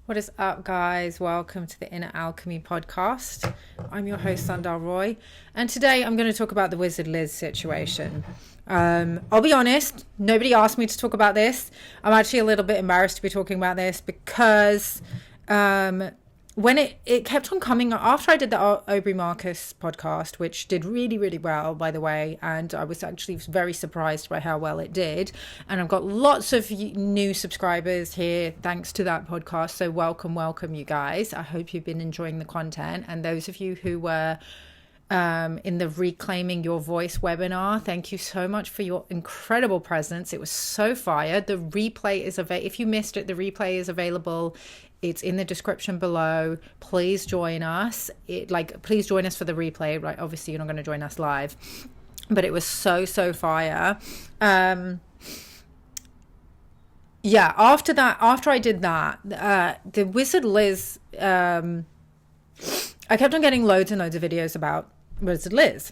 What is up, guys? Welcome to the Inner Alchemy podcast. I'm your host, Sandal Roy, and today I'm going to talk about the WizardLiz situation. I'll be honest, nobody asked me to talk about this. I'm actually a little bit embarrassed to be talking about this because when it kept on coming after I did the Aubrey Marcus podcast, which did really, really well, by the way, and I was actually very surprised by how well it did. And I've got lots of new subscribers here thanks to that podcast. So welcome, you guys. I hope you've been enjoying the content. And those of you who were in the Reclaiming Your Voice webinar, thank you so much for your incredible presence. It was so fire. The replay is available. If you missed it, the replay is available. It's in the description below. Please join us. Please join us for the replay, right? Obviously you're not going to join us live, but it was so fire. After I did that, the WizardLiz, I kept on getting loads and loads of videos about WizardLiz.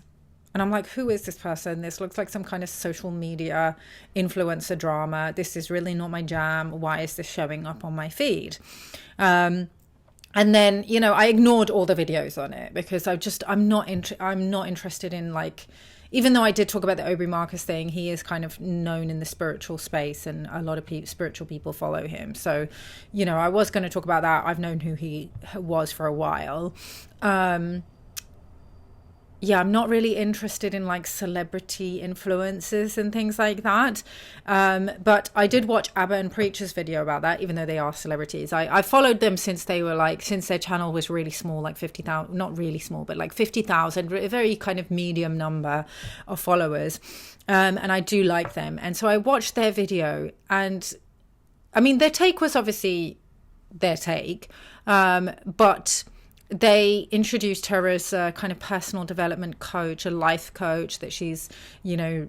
And I'm like, who is this person? This looks like some kind of social media influencer drama. This is really not my jam. Why is this showing up on my feed? And then, I ignored all the videos on it because I'm not interested in, even though I did talk about the Aubrey Marcus thing, he is kind of known in the spiritual space and a lot of spiritual people follow him. So, I was going to talk about that. I've known who he was for a while. I'm not really interested in celebrity influences and things like that. But I did watch Abba and Preacher's video about that, even though they are celebrities. I followed them since since their channel was really small, 50,000, not really small, but 50,000, a very kind of medium number of followers. And I do like them. And so I watched their video, and I mean, their take was obviously their take, but they introduced her as a kind of personal development coach, a life coach, that she's,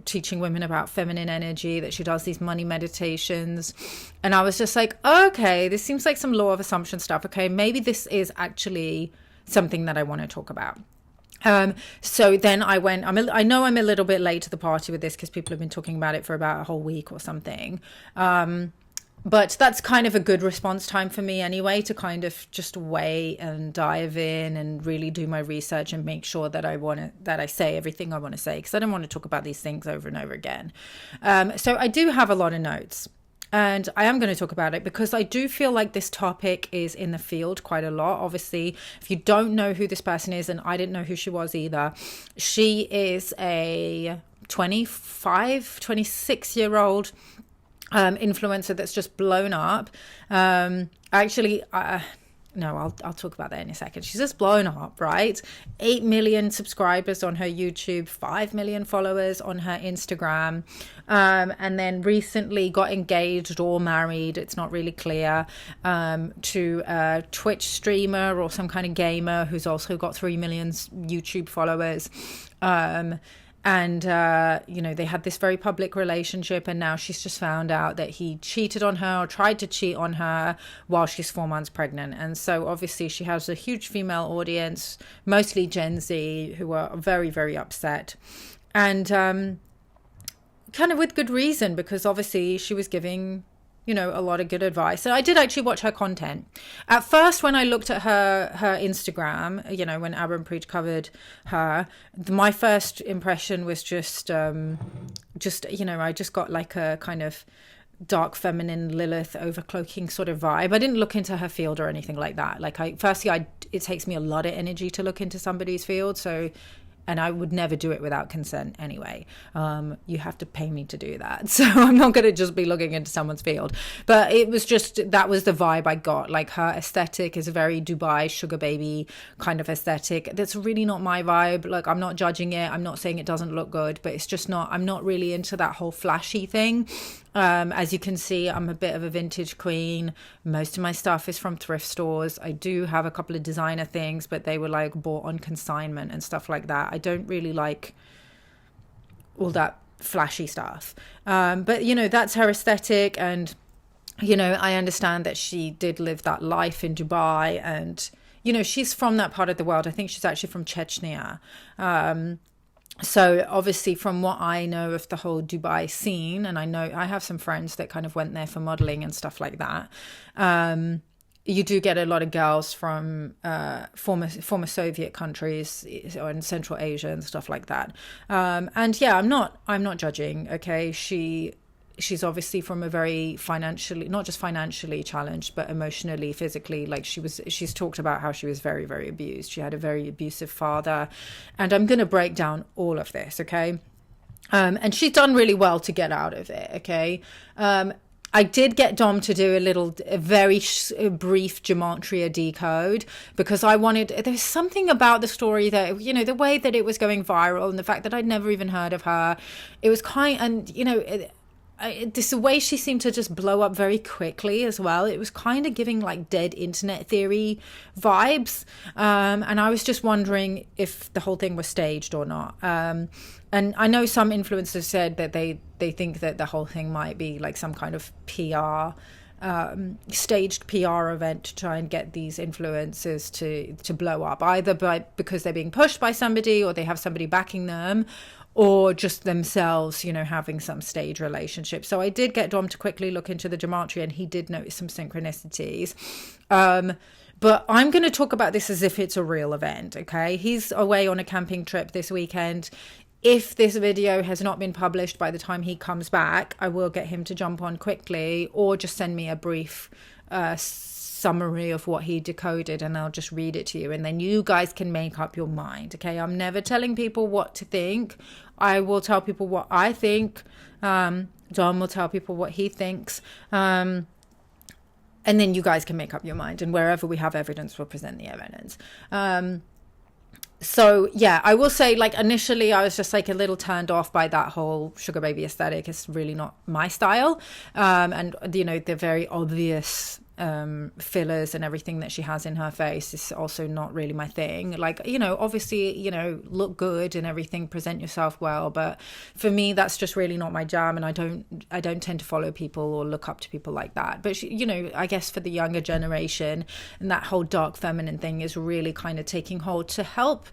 teaching women about feminine energy, that she does these money meditations. And I was just like, okay, this seems like some law of assumption stuff. Okay, maybe this is actually something that I want to talk about. So then I went, I know I'm a little bit late to the party with this because people have been talking about it for about a whole week or something. But that's kind of a good response time for me anyway, to kind of just wait and dive in and really do my research and make sure that I say everything I want to say, because I don't want to talk about these things over and over again. So I do have a lot of notes, and I am going to talk about it because I do feel like this topic is in the field quite a lot. Obviously, if you don't know who this person is, and I didn't know who she was either, she is a 26-year-old influencer that's just blown up. No, I'll talk about that in a second. She's just blown up, right? 8 million subscribers on her YouTube, 5 million followers on her Instagram, and then recently got engaged or married, it's not really clear, to a Twitch streamer or some kind of gamer who's also got 3 million YouTube followers. And, they had this very public relationship, and now she's just found out that he cheated on her or tried to cheat on her while she's 4 months pregnant. And so obviously she has a huge female audience, mostly Gen Z, who are very, very upset. And kind of with good reason, because obviously she was giving a lot of good advice. And I did actually watch her content. At first, when I looked at her Instagram, when Abba and Preach covered her, my first impression was just I just got a kind of dark feminine Lilith overcloaking sort of vibe. I didn't look into her field or anything like that. It takes me a lot of energy to look into somebody's field. And I would never do it without consent anyway. You have to pay me to do that. So I'm not going to just be looking into someone's field. But it was that was the vibe I got. Her aesthetic is a very Dubai sugar baby kind of aesthetic. That's really not my vibe. I'm not judging it. I'm not saying it doesn't look good, but it's just not, I'm not really into that whole flashy thing. As you can see, I'm a bit of a vintage queen. Most of my stuff is from thrift stores. I do have a couple of designer things, but they were bought on consignment and stuff like that. I don't really like all that flashy stuff. But that's her aesthetic. And, I understand that she did live that life in Dubai, and, she's from that part of the world. I think she's actually from Chechnya. So obviously from what I know of the whole Dubai scene, and I know I have some friends that kind of went there for modeling and stuff like that. you do get a lot of girls from former Soviet countries or in Central Asia and stuff like that. And yeah, I'm not judging. Okay, she's obviously from a very financially, not just financially challenged, but emotionally, physically. Like she's talked about how she was very, very abused. She had a very abusive father, and I'm going to break down all of this. Okay. And she's done really well to get out of it. Okay. I did get Dom to do a very brief gematria decode, because there's something about the story that, you know, the way that it was going viral and the fact that I'd never even heard of her. It was and, you know, this way she seemed to just blow up very quickly as well. It was kind of giving like dead internet theory vibes. And I was just wondering if the whole thing was staged or not. And I know some influencers said that they think that the whole thing might be like some kind of PR, staged PR event to try and get these influencers to blow up, either because they're being pushed by somebody or they have somebody backing them, or just themselves, you know, having some stage relationship. So I did get Dom to quickly look into the gematria, and he did notice some synchronicities. But I'm going to talk about this as if it's a real event, okay? He's away on a camping trip this weekend. If this video has not been published by the time he comes back, I will get him to jump on quickly, or just send me a brief summary of what he decoded, and I'll just read it to you, and then you guys can make up your mind. Okay, I'm never telling people what to think. I will tell people what I think. Dom will tell people what he thinks, and then you guys can make up your mind, and wherever we have evidence, we'll present the evidence. So yeah, I will say, like, initially I was just like a little turned off by that whole sugar baby aesthetic. It's really not my style. And you know, the very obvious fillers and everything that she has in her face is also not really my thing. Like, you know, obviously, you know, look good and everything, present yourself well, but for me that's just really not my jam, and I don't tend to follow people or look up to people like that. But she, you know, I guess for the younger generation, and that whole dark feminine thing is really kind of taking hold to help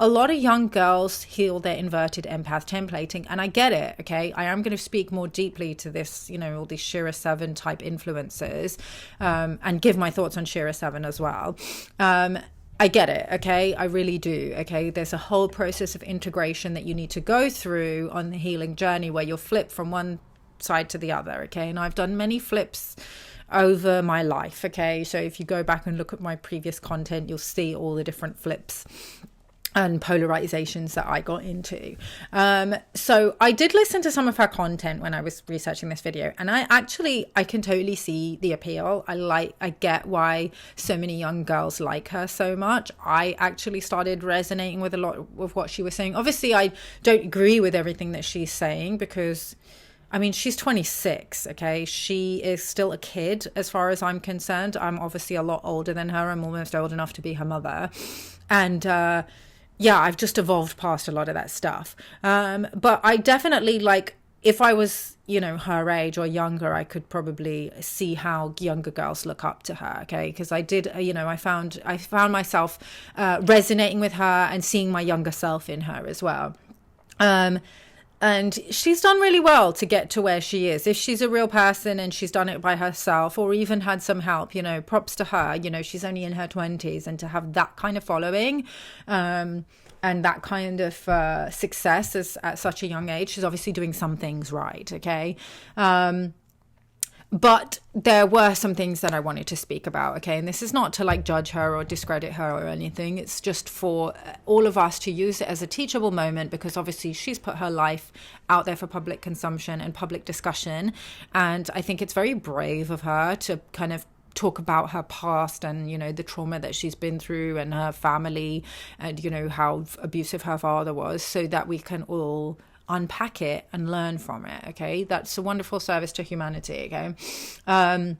a lot of young girls heal their inverted empath templating. And I get it, okay? I am going to speak more deeply to this, you know, all these Shira 7 type influencers, and give my thoughts on Shira 7 as well. I get it, okay? I really do, okay? There's a whole process of integration that you need to go through on the healing journey, where you'll flip from one side to the other, okay? And I've done many flips over my life, okay? So if you go back and look at my previous content, you'll see all the different flips and polarizations that I got into. So I did listen to some of her content when I was researching this video, and I can totally see the appeal. I get why so many young girls like her so much. I actually started resonating with a lot of what she was saying. Obviously, I don't agree with everything that she's saying, because I mean, she's 26, okay? She is still a kid as far as I'm concerned. I'm obviously a lot older than her. I'm almost old enough to be her mother. And yeah, I've just evolved past a lot of that stuff. But I definitely, like, if I was, you know, her age or younger, I could probably see how younger girls look up to her, okay? Because I did, you know, I found myself resonating with her and seeing my younger self in her as well. And she's done really well to get to where she is. If she's a real person and she's done it by herself, or even had some help, you know, props to her. You know, she's only in her 20s, and to have that kind of following, and that kind of success at such a young age, she's obviously doing some things right, okay? But there were some things that I wanted to speak about, okay? And this is not to like judge her or discredit her or anything. It's just for all of us to use it as a teachable moment, because obviously she's put her life out there for public consumption and public discussion. And I think it's very brave of her to kind of talk about her past and, you know, the trauma that she's been through and her family, and, you know, how abusive her father was, so that we can all unpack it and learn from it, okay? That's a wonderful service to humanity, okay?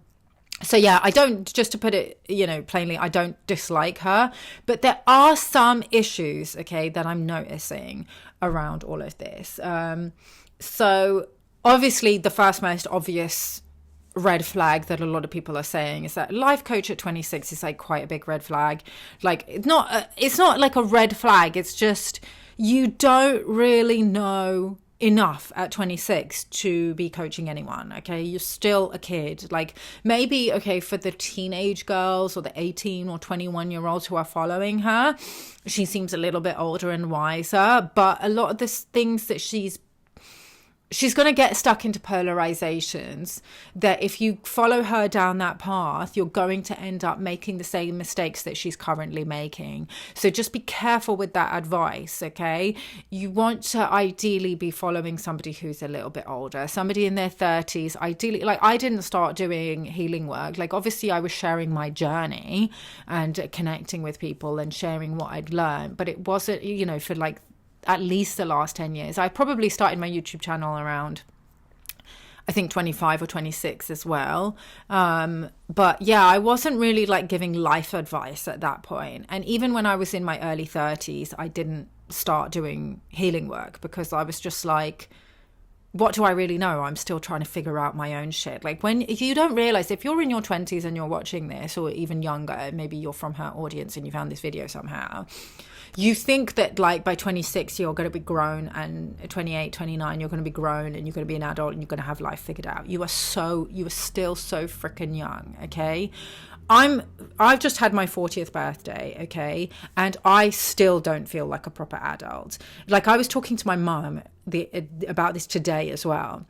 So yeah, I don't, just to put it, you know, plainly, I don't dislike her, but there are some issues, okay, that I'm noticing around all of this. So obviously the first most obvious red flag that a lot of people are saying is that life coach at 26 is like quite a big red flag. Like, it's not like a red flag, it's just, you don't really know enough at 26 to be coaching anyone. Okay, you're still a kid. Like, maybe, okay, for the teenage girls or the 18 or 21-year-olds who are following her, she seems a little bit older and wiser, but a lot of the things that she's going to get stuck into polarizations that if you follow her down that path, you're going to end up making the same mistakes that she's currently making. So just be careful with that advice, okay? You want to ideally be following somebody who's a little bit older, somebody in their 30s, ideally. Like, I didn't start doing healing work. Like, obviously I was sharing my journey and connecting with people and sharing what I'd learned, but it wasn't, you know, for like at least the last 10 years. I probably started my YouTube channel around, I think, 25 or 26 as well. But yeah, I wasn't really like giving life advice at that point. And even when I was in my early 30s, I didn't start doing healing work because I was just like, what do I really know? I'm still trying to figure out my own shit. Like, when you don't realize, if you're in your 20s and you're watching this, or even younger, maybe you're from her audience and you found this video somehow, you think that like by 26 you're going to be grown, and 28, 29 you're going to be grown and you're going to be an adult and you're going to have life figured out. You are still so freaking young. Okay, I've just had my 40th birthday, okay, and I still don't feel like a proper adult. Like, I was talking to my mum about this today as well,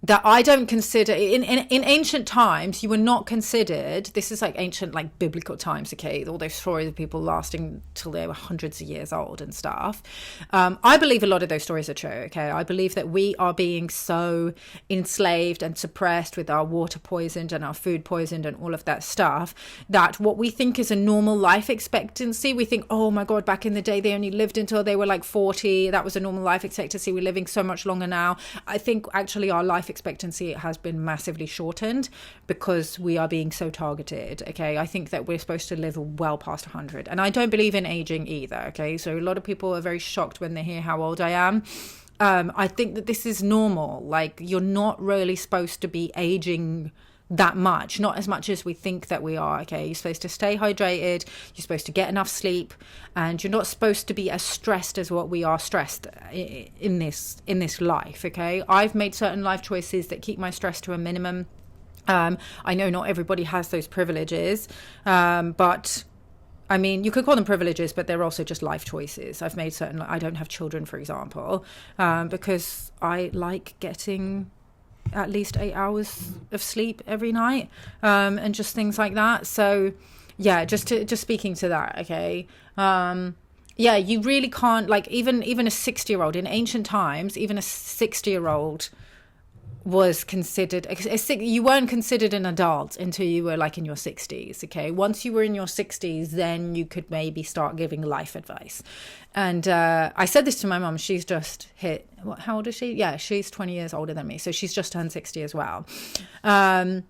that I don't consider, in ancient times, you were not considered, this is like ancient, like biblical times, okay, all those stories of people lasting till they were hundreds of years old and stuff. I believe a lot of those stories are true, okay? I believe that we are being so enslaved and suppressed with our water poisoned and our food poisoned and all of that stuff, that what we think is a normal life expectancy, we think, oh my God, back in the day, they only lived until they were like 40. That was a normal life expectancy. We're living so much longer now. I think actually our life expectancy has been massively shortened because we are being so targeted. Okay, I think that we're supposed to live well past 100, and I don't believe in aging either. Okay, so a lot of people are very shocked when they hear how old I am. I think that this is normal. Like, you're not really supposed to be aging that much, not as much as we think that we are. Okay, you're supposed to stay hydrated, you're supposed to get enough sleep, and you're not supposed to be as stressed as what we are stressed in this life. Okay, I've made certain life choices that keep my stress to a minimum. I know not everybody has those privileges, but I mean, you could call them privileges, but they're also just life choices. I've made certain, I don't have children, for example, because I like getting at least 8 hours of sleep every night, and just things like that. So yeah, just speaking to that, okay. Yeah, you really can't, like, even a 60-year-old in ancient times, even a 60-year-old was considered, you weren't considered an adult until you were like in your 60s. Okay, once you were in your 60s, then you could maybe start giving life advice. And I said this to my mom. She's just hit, how old is she? Yeah, she's 20 years older than me, so she's just turned 60 as well. And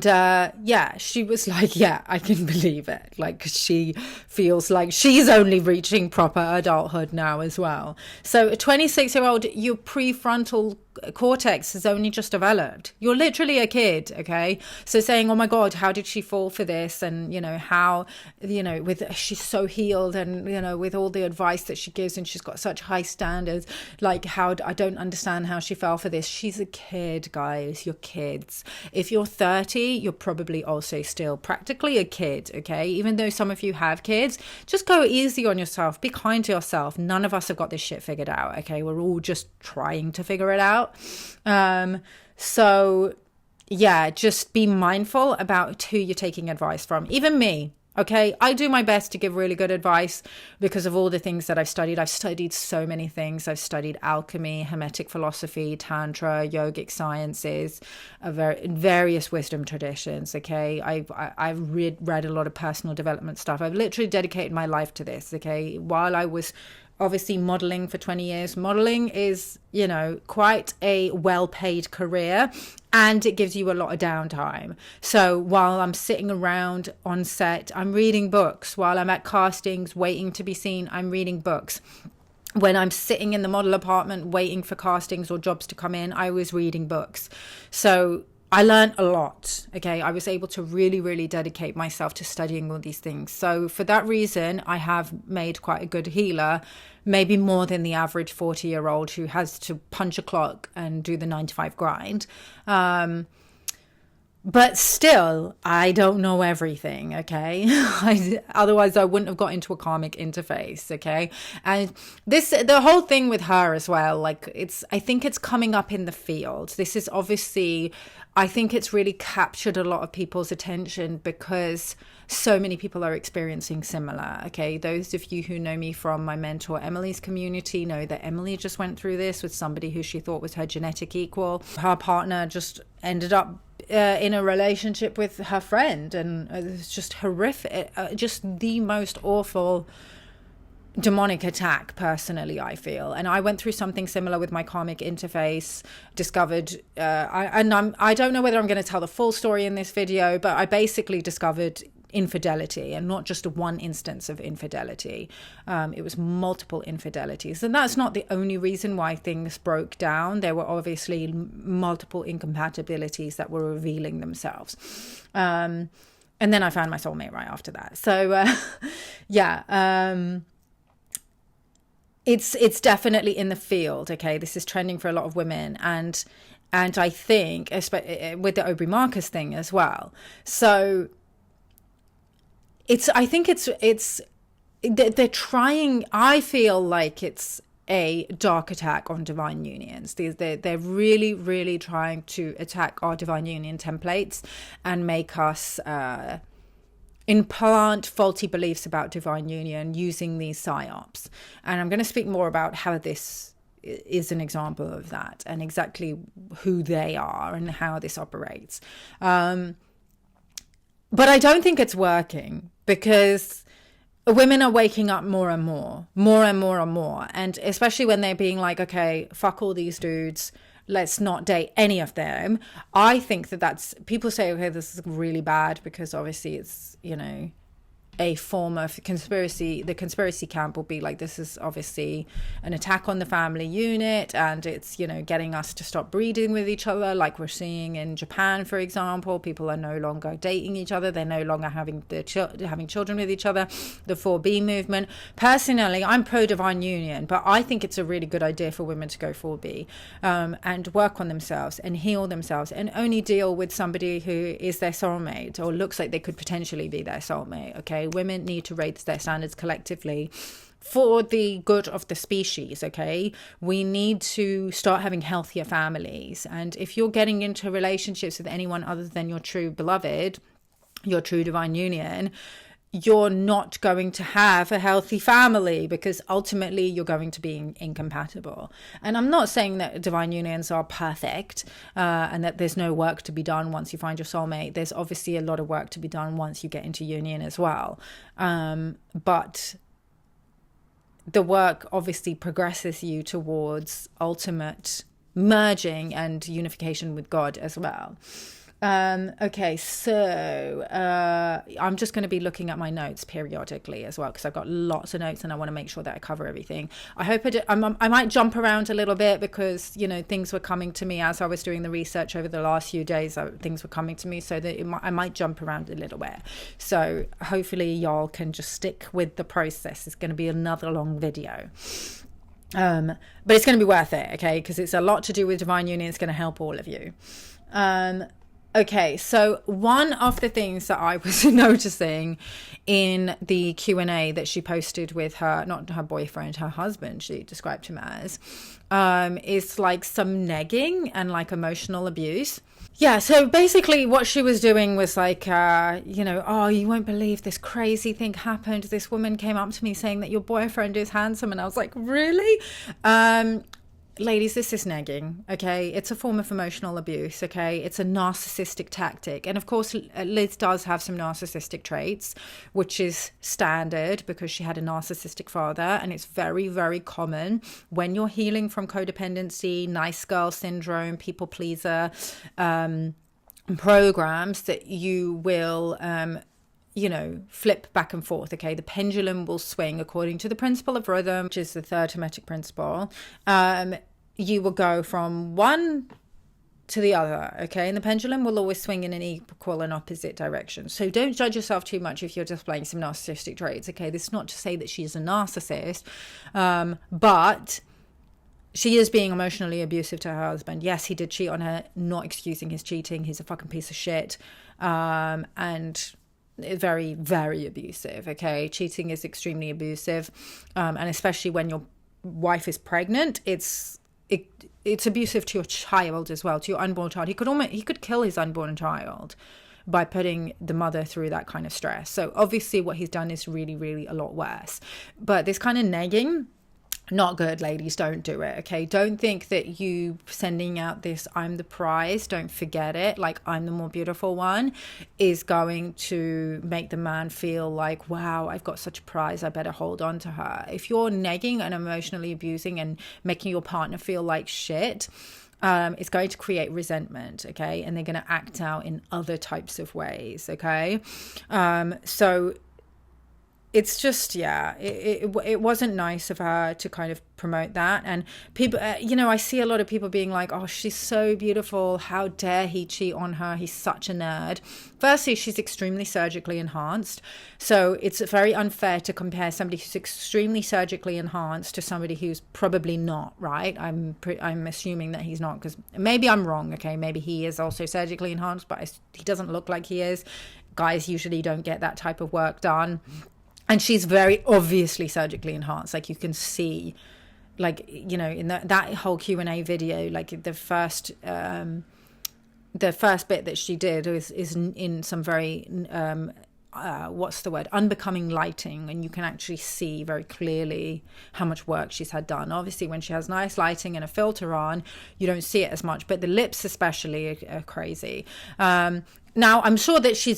yeah, she was like, yeah, I can believe it. Like, she feels like she's only reaching proper adulthood now as well. So a 26-year-old, your prefrontal cortex has only just developed. You're literally a kid, okay? So saying, oh my God, how did she fall for this? And, you know, how, you know, she's so healed, and, you know, with all the advice that she gives, and she's got such high standards, like, I don't understand how she fell for this. She's a kid, guys. You're kids. If you're 30, you're probably also still practically a kid, okay? Even though some of you have kids, just go easy on yourself. Be kind to yourself. None of us have got this shit figured out, okay? We're all just trying to figure it out. So yeah, just be mindful about who you're taking advice from. Even me, okay? I do my best to give really good advice because of all the things that I've studied. I've studied so many things. I've studied alchemy, Hermetic philosophy, Tantra, yogic sciences, various wisdom traditions, okay? I've read a lot of personal development stuff. I've literally dedicated my life to this, okay? While I was obviously modeling for 20 years. Modeling is, you know, quite a well-paid career, and it gives you a lot of downtime. So while I'm sitting around on set, I'm reading books. While I'm at castings waiting to be seen, I'm reading books. When I'm sitting in the model apartment waiting for castings or jobs to come in, I was reading books. So I learned a lot. Okay, I was able to really, really dedicate myself to studying all these things. So for that reason, I have made quite a good healer, maybe more than the average 40-year-old who has to punch a clock and do the 9 to 5 grind. But still, I don't know everything, okay? Otherwise, I wouldn't have got into a karmic interface, okay? And the whole thing with her as well, like, I think it's coming up in the field. This is obviously, I think it's really captured a lot of people's attention because so many people are experiencing similar, okay? Those of you who know me from my mentor Emily's community know that Emily just went through this with somebody who she thought was her genetic equal. Her partner just ended up in a relationship with her friend, and it's just horrific, just the most awful demonic attack, personally, I feel. And I went through something similar with my karmic interface, discovered I don't know whether I'm going to tell the full story in this video, but I basically discovered infidelity, and not just one instance of infidelity. It was multiple infidelities, and that's not the only reason why things broke down. There were obviously multiple incompatibilities that were revealing themselves, and then I found my soulmate right after that. So it's definitely in the field. Okay, this is trending for a lot of women, and I think with the Aubrey Marcus thing as well. So I think they're trying, I feel like it's a dark attack on divine unions. They're really, really trying to attack our divine union templates and make us implant faulty beliefs about divine union using these psyops. And I'm going to speak more about how this is an example of that and exactly who they are and how this operates. But I don't think it's working, because women are waking up more and more. And especially when they're being like, okay, fuck all these dudes, let's not date any of them. I think that's, people say, okay, this is really bad because obviously it's, a form of conspiracy. The conspiracy camp will be like, this is obviously an attack on the family unit, and it's, getting us to stop breeding with each other, like we're seeing in Japan, for example. People are no longer dating each other. They're no longer having children with each other. The 4B movement. Personally, I'm pro divine union, but I think it's a really good idea for women to go 4B and work on themselves and heal themselves, and only deal with somebody who is their soulmate or looks like they could potentially be their soulmate. Okay, women need to raise their standards collectively for the good of the species. Okay, we need to start having healthier families, and if you're getting into relationships with anyone other than your true beloved, your true divine union, you're not going to have a healthy family, because ultimately you're going to be incompatible. And I'm not saying that divine unions are perfect and that there's no work to be done once you find your soulmate. There's obviously a lot of work to be done once you get into union as well. But the work obviously progresses you towards ultimate merging and unification with God as well. Okay, so I'm just going to be looking at my notes periodically as well, because I've got lots of notes and I want to make sure that I cover everything. I hope I might jump around a little bit, because things were coming to me as I was doing the research over the last few days. Things were coming to me, so that I might jump around a little bit. So hopefully y'all can just stick with the process. It's going to be another long video. But it's going to be worth it, okay? Because it's a lot to do with divine union. It's going to help all of you. Okay, so one of the things that I was noticing in the Q&A that she posted with not her boyfriend, her husband, she described him as, is like some negging and like emotional abuse. Yeah, so basically what she was doing was like, oh, you won't believe this crazy thing happened. This woman came up to me saying that your boyfriend is handsome. And I was like, really? Ladies, this is negging, okay? It's a form of emotional abuse, okay? It's a narcissistic tactic. And of course, Liz does have some narcissistic traits, which is standard because she had a narcissistic father. And it's very, very common when you're healing from codependency, nice girl syndrome, people pleaser programs, that you will flip back and forth, okay? The pendulum will swing according to the principle of rhythm, which is the third hermetic principle. You will go from one to the other, okay? And the pendulum will always swing in an equal and opposite direction. So don't judge yourself too much if you're displaying some narcissistic traits, okay? This is not to say that she's a narcissist, but she is being emotionally abusive to her husband. Yes, he did cheat on her, not excusing his cheating. He's a fucking piece of shit. And very, very abusive, okay? Cheating is extremely abusive. And especially when your wife is pregnant, it's abusive to your child as well, to your unborn child. He could kill his unborn child by putting the mother through that kind of stress. So obviously what he's done is really, really a lot worse. But this kind of nagging, not good, ladies. Don't do it, okay? Don't think that you sending out this I'm the prize, don't forget it, like I'm the more beautiful one, is going to make the man feel like, wow, I've got such a prize, I better hold on to her. If you're negging and emotionally abusing and making your partner feel like shit, it's going to create resentment, okay? And they're going to act out in other types of ways, okay? So it's just, it wasn't nice of her to kind of promote that. And people, I see a lot of people being like, oh, she's so beautiful, how dare he cheat on her, he's such a nerd. Firstly, she's extremely surgically enhanced, so it's very unfair to compare somebody who's extremely surgically enhanced to somebody who's probably not, right? I'm assuming that he's not, because maybe I'm wrong, okay? Maybe he is also surgically enhanced, but he doesn't look like he is. Guys usually don't get that type of work done. And she's very obviously surgically enhanced. Like you can see, like, in that whole Q&A video, like the first bit that she did is in some very, unbecoming lighting. And you can actually see very clearly how much work she's had done. Obviously, when she has nice lighting and a filter on, you don't see it as much. But the lips especially are crazy. Now, I'm sure that she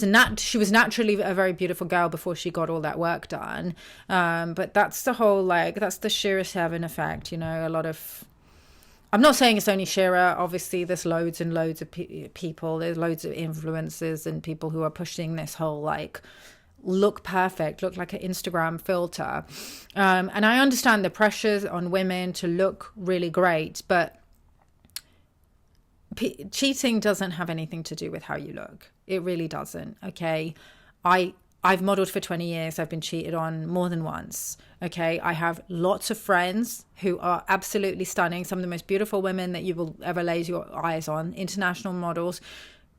was naturally a very beautiful girl before she got all that work done. But that's the whole, that's the Shira 7 effect, a lot of... I'm not saying it's only Shira. Obviously, there's loads and loads of people. There's loads of influencers and people who are pushing this whole, look perfect, look like an Instagram filter. And I understand the pressures on women to look really great, but cheating doesn't have anything to do with how you look. It really doesn't, okay? I've modeled for 20 years. I've been cheated on more than once, okay? I have lots of friends who are absolutely stunning. Some of the most beautiful women that you will ever lay your eyes on, international models,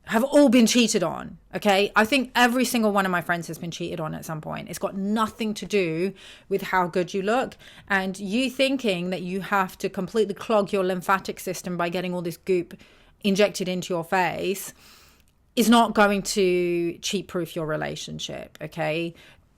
have all been cheated on, okay? I think every single one of my friends has been cheated on at some point. It's got nothing to do with how good you look. And you thinking that you have to completely clog your lymphatic system by getting all this goop injected into your face is not going to cheat-proof your relationship, okay?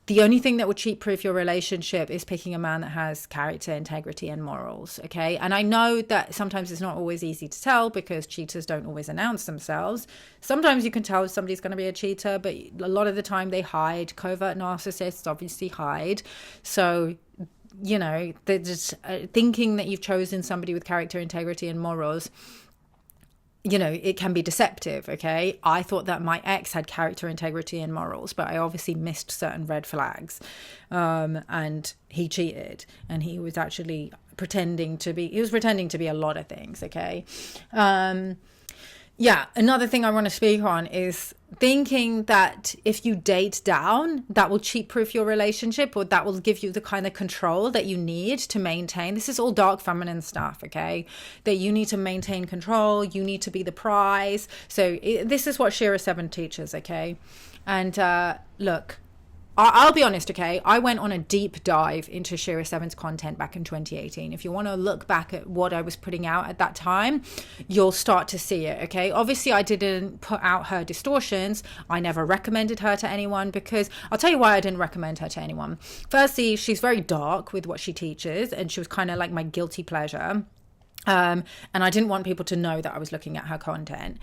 The only thing that would cheat-proof your relationship is picking a man that has character, integrity, and morals, okay? And I know that sometimes it's not always easy to tell because cheaters don't always announce themselves. Sometimes you can tell if somebody's going to be a cheater, but a lot of the time they hide. Covert narcissists obviously hide. So, they're just thinking that you've chosen somebody with character, integrity, and morals. It can be deceptive, okay? I thought that my ex had character, integrity, and morals, but I obviously missed certain red flags. And he cheated, and he was actually pretending to be a lot of things, okay? Another thing I want to speak on is thinking that if you date down, that will cheat-proof your relationship, or that will give you the kind of control that you need to maintain. This is all dark feminine stuff, okay? That you need to maintain control, you need to be the prize. So this is what Shira 7 teaches, okay? And look, I'll be honest, okay? I went on a deep dive into Shira 7's content back in 2018. If you want to look back at what I was putting out at that time, you'll start to see it, okay? Obviously, I didn't put out her distortions. I never recommended her to anyone because I'll tell you why I didn't recommend her to anyone. Firstly, she's very dark with what she teaches, and she was kind of like my guilty pleasure. And I didn't want people to know that I was looking at her content.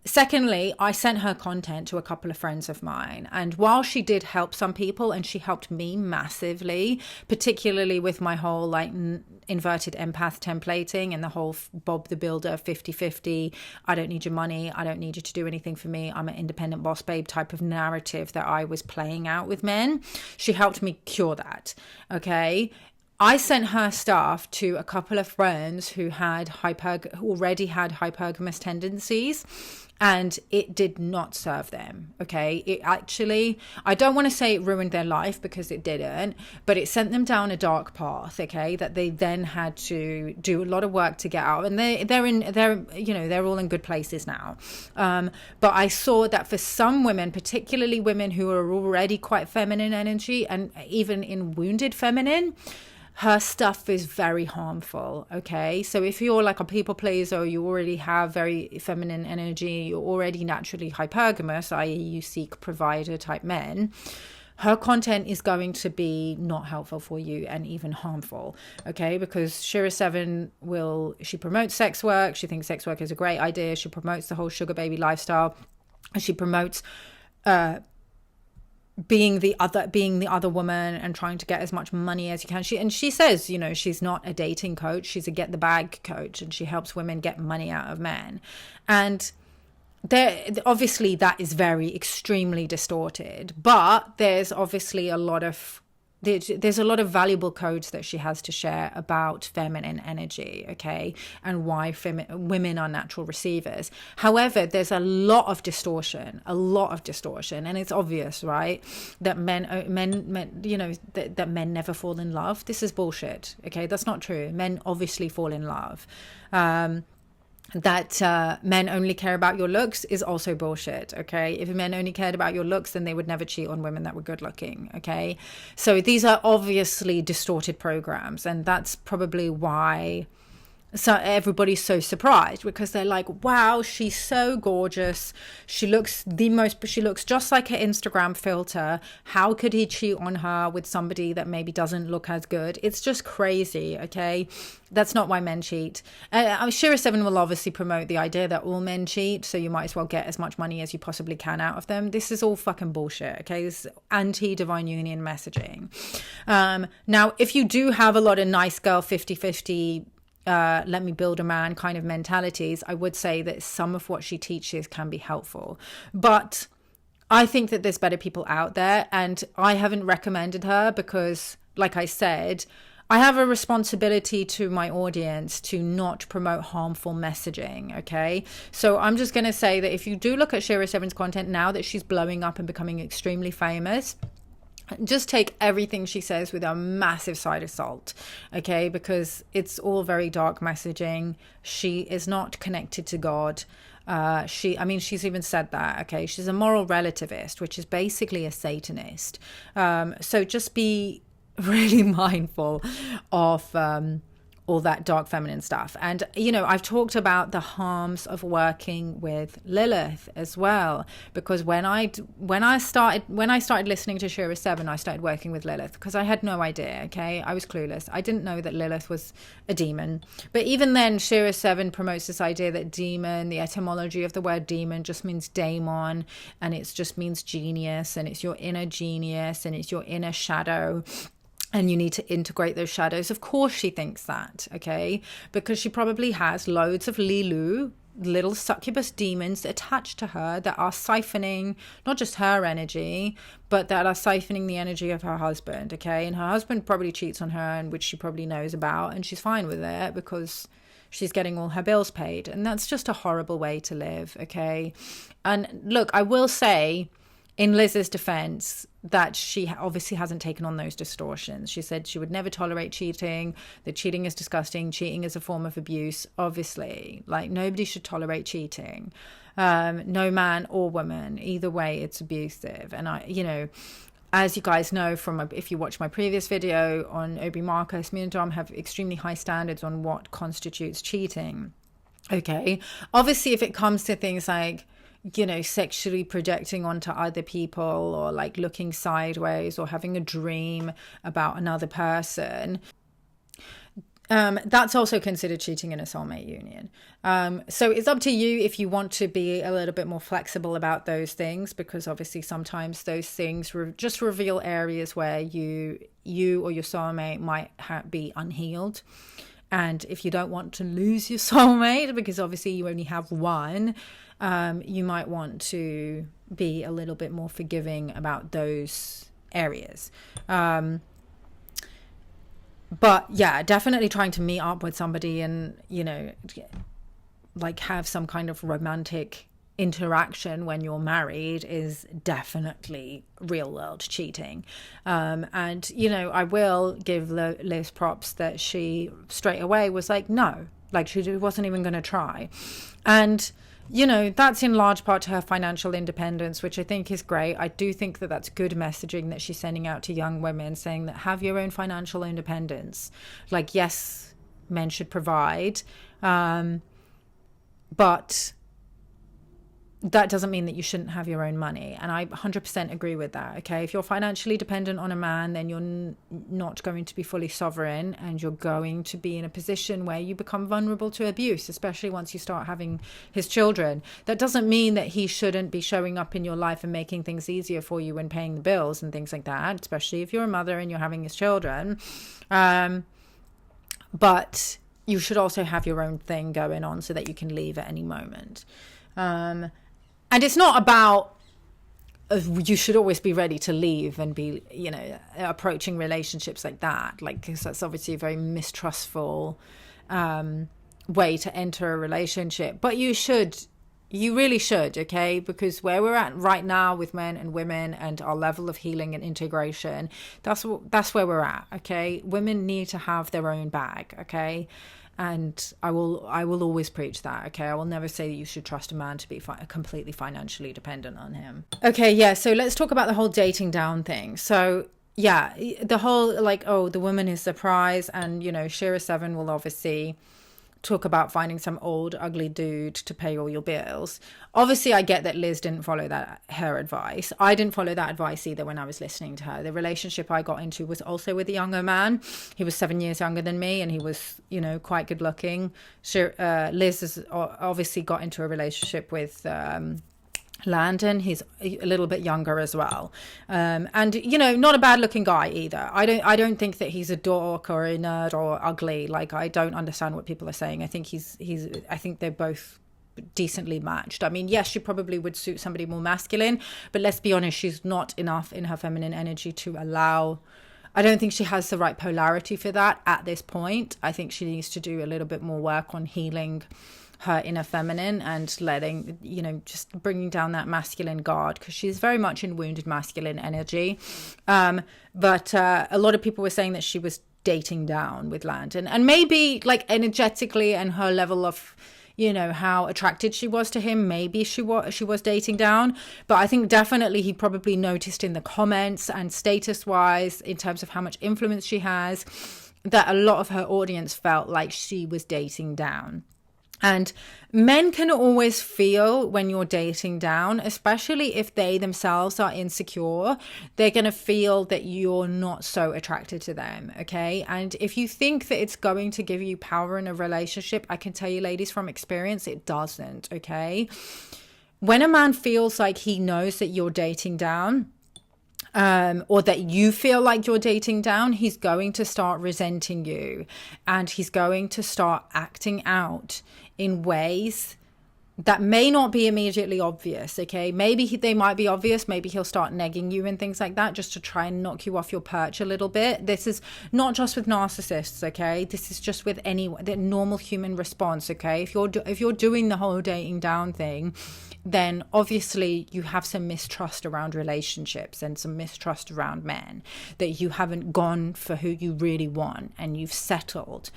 Secondly, I sent her content to a couple of friends of mine. And while she did help some people, and she helped me massively, particularly with my whole inverted empath templating and the whole Bob the Builder 50-50, I don't need your money, I don't need you to do anything for me, I'm an independent boss babe type of narrative that I was playing out with men. She helped me cure that, okay? I sent her stuff to a couple of friends who already had hypergamous tendencies, and it did not serve them. Okay. It actually, I don't want to say it ruined their life, because it didn't, but it sent them down a dark path. Okay. That they then had to do a lot of work to get out, and they're all in good places now. But I saw that for some women, particularly women who are already quite feminine energy, and even in wounded feminine, her stuff is very harmful. Okay. So if you're like a people pleaser, or you already have very feminine energy, you're already naturally hypergamous, i.e. you seek provider type men, her content is going to be not helpful for you, and even harmful. Okay. Because Shira 7 she promotes sex work. She thinks sex work is a great idea. She promotes the whole sugar baby lifestyle. She promotes being the other woman and trying to get as much money as you can. She says, she's not a dating coach, she's a get the bag coach, and she helps women get money out of men. And obviously that is very extremely distorted, but there's obviously a lot of valuable codes that she has to share about feminine energy, okay, and why women are natural receivers. However, there's a lot of distortion, and it's obvious, right, that men, that men never fall in love. This is bullshit, okay? That's not true. Men obviously fall in love. That men only care about your looks is also bullshit. Okay. If men only cared about your looks, then they would never cheat on women that were good looking. Okay. So these are obviously distorted programs, and that's probably why everybody's so surprised, because they're like, wow, she's so gorgeous, she looks just like her Instagram filter. How could he cheat on her with somebody that maybe doesn't look as good? It's just crazy. Okay. That's not why men cheat. Shira 7 will obviously promote the idea that all men cheat, so you might as well get as much money as you possibly can out of them. This is all fucking bullshit, okay? This is anti-divine union messaging. Now, if you do have a lot of nice girl 50-50, let me build a man kind of mentalities, I would say that some of what she teaches can be helpful. But I think that there's better people out there, and I haven't recommended her because, like I said, I have a responsibility to my audience to not promote harmful messaging, okay? So I'm just going to say that if you do look at Shira 7's content now that she's blowing up and becoming extremely famous, just take everything she says with a massive side of salt, okay? Because it's all very dark messaging. She is not connected to God. She's even said that, okay? She's a moral relativist, which is basically a Satanist. So just be really mindful of all that dark feminine stuff. And I've talked about the harms of working with Lilith as well, because when I started listening to Shira 7, I started working with Lilith because I had no idea. Okay, I was clueless. I didn't know that Lilith was a demon. But even then, Shira 7 promotes this idea that demon, the etymology of the word demon, just means daemon, and it just means genius, and it's your inner genius, and it's your inner shadow. And you need to integrate those shadows. Of course she thinks that, okay? Because she probably has loads of Lilu, little succubus demons attached to her that are siphoning not just her energy, but that are siphoning the energy of her husband, okay? And her husband probably cheats on her, and which she probably knows about, and she's fine with it because she's getting all her bills paid. And that's just a horrible way to live, okay? And look, I will say, in Liz's defense, that she obviously hasn't taken on those distortions. She said she would never tolerate cheating, that cheating is disgusting, cheating is a form of abuse. Obviously, like, nobody should tolerate cheating. No man or woman, either way, it's abusive. And as you guys know if you watch my previous video on Obi Marcus, me and Dom have extremely high standards on what constitutes cheating. Okay, obviously, if it comes to things like sexually projecting onto other people, or like looking sideways, or having a dream about another person, that's also considered cheating in a soulmate union. So it's up to you if you want to be a little bit more flexible about those things, because obviously sometimes those things just reveal areas where you or your soulmate might be unhealed. And if you don't want to lose your soulmate, because obviously you only have one, you might want to be a little bit more forgiving about those areas. But yeah, definitely trying to meet up with somebody and, you know, like have some kind of romantic interaction when you're married is definitely real world cheating. And, you know, I will give Liz props that she straight away was like, no, like she wasn't even going to try. And, you know, that's in large part to her financial independence, which I think is great. I do think that that's good messaging that she's sending out to young women, saying that have your own financial independence. Like, yes, men should provide, but that doesn't mean that you shouldn't have your own money. And I 100% agree with that. Okay. If you're financially dependent on a man, then you're not going to be fully sovereign, and you're going to be in a position where you become vulnerable to abuse, especially once you start having his children. That doesn't mean that he shouldn't be showing up in your life and making things easier for you and paying the bills and things like that, especially if you're a mother and you're having his children. But you should also have your own thing going on so that you can leave at any moment. And it's not about you should always be ready to leave and be, you know, approaching relationships like that. Like, because that's obviously a very mistrustful way to enter a relationship. But you really should, okay? Because where we're at right now with men and women and our level of healing and integration, that's where we're at, okay? Women need to have their own bag, okay? And I will always preach that, okay? I will never say that you should trust a man to be completely financially dependent on him. Okay, yeah, so let's talk about the whole dating down thing. So, yeah, the whole, like, oh, the woman is the prize, and, you know, Shira 7 will obviously talk about finding some old ugly dude to pay all your bills. Obviously, I get that Liz didn't follow her advice. I didn't follow that advice either when I was listening to her. The relationship I got into was also with a younger man. He was 7 years younger than me, and he was, you know, quite good looking. Liz has obviously got into a relationship with Landon. He's a little bit younger as well, and, you know, not a bad looking guy either. I don't think that he's a dork or a nerd or ugly. Like, I don't understand what people are saying. I think I think they're both decently matched. I mean, yes, she probably would suit somebody more masculine, but let's be honest, she's not enough in her feminine energy to allow. I don't think she has the right polarity for that at this point. I think she needs to do a little bit more work on healing her inner feminine and letting, you know, just bringing down that masculine guard, because she's very much in wounded masculine energy. But a lot of people were saying that she was dating down with Landon, and maybe like energetically and her level of, you know, how attracted she was to him, maybe she was dating down. But I think definitely he probably noticed in the comments and status wise, in terms of how much influence she has, that a lot of her audience felt like she was dating down. And men can always feel when you're dating down, especially if they themselves are insecure. They're going to feel that you're not so attracted to them, okay? And if you think that it's going to give you power in a relationship, I can tell you, ladies, from experience, it doesn't, okay? When a man feels like he knows that you're dating down, or that you feel like you're dating down, he's going to start resenting you, and he's going to start acting out in ways that may not be immediately obvious, okay? Maybe they might be obvious. Maybe he'll start negging you and things like that just to try and knock you off your perch a little bit. This is not just with narcissists, okay? This is just with the normal human response, okay? If you're doing the whole dating down thing, then obviously you have some mistrust around relationships and some mistrust around men, that you haven't gone for who you really want and you've settled.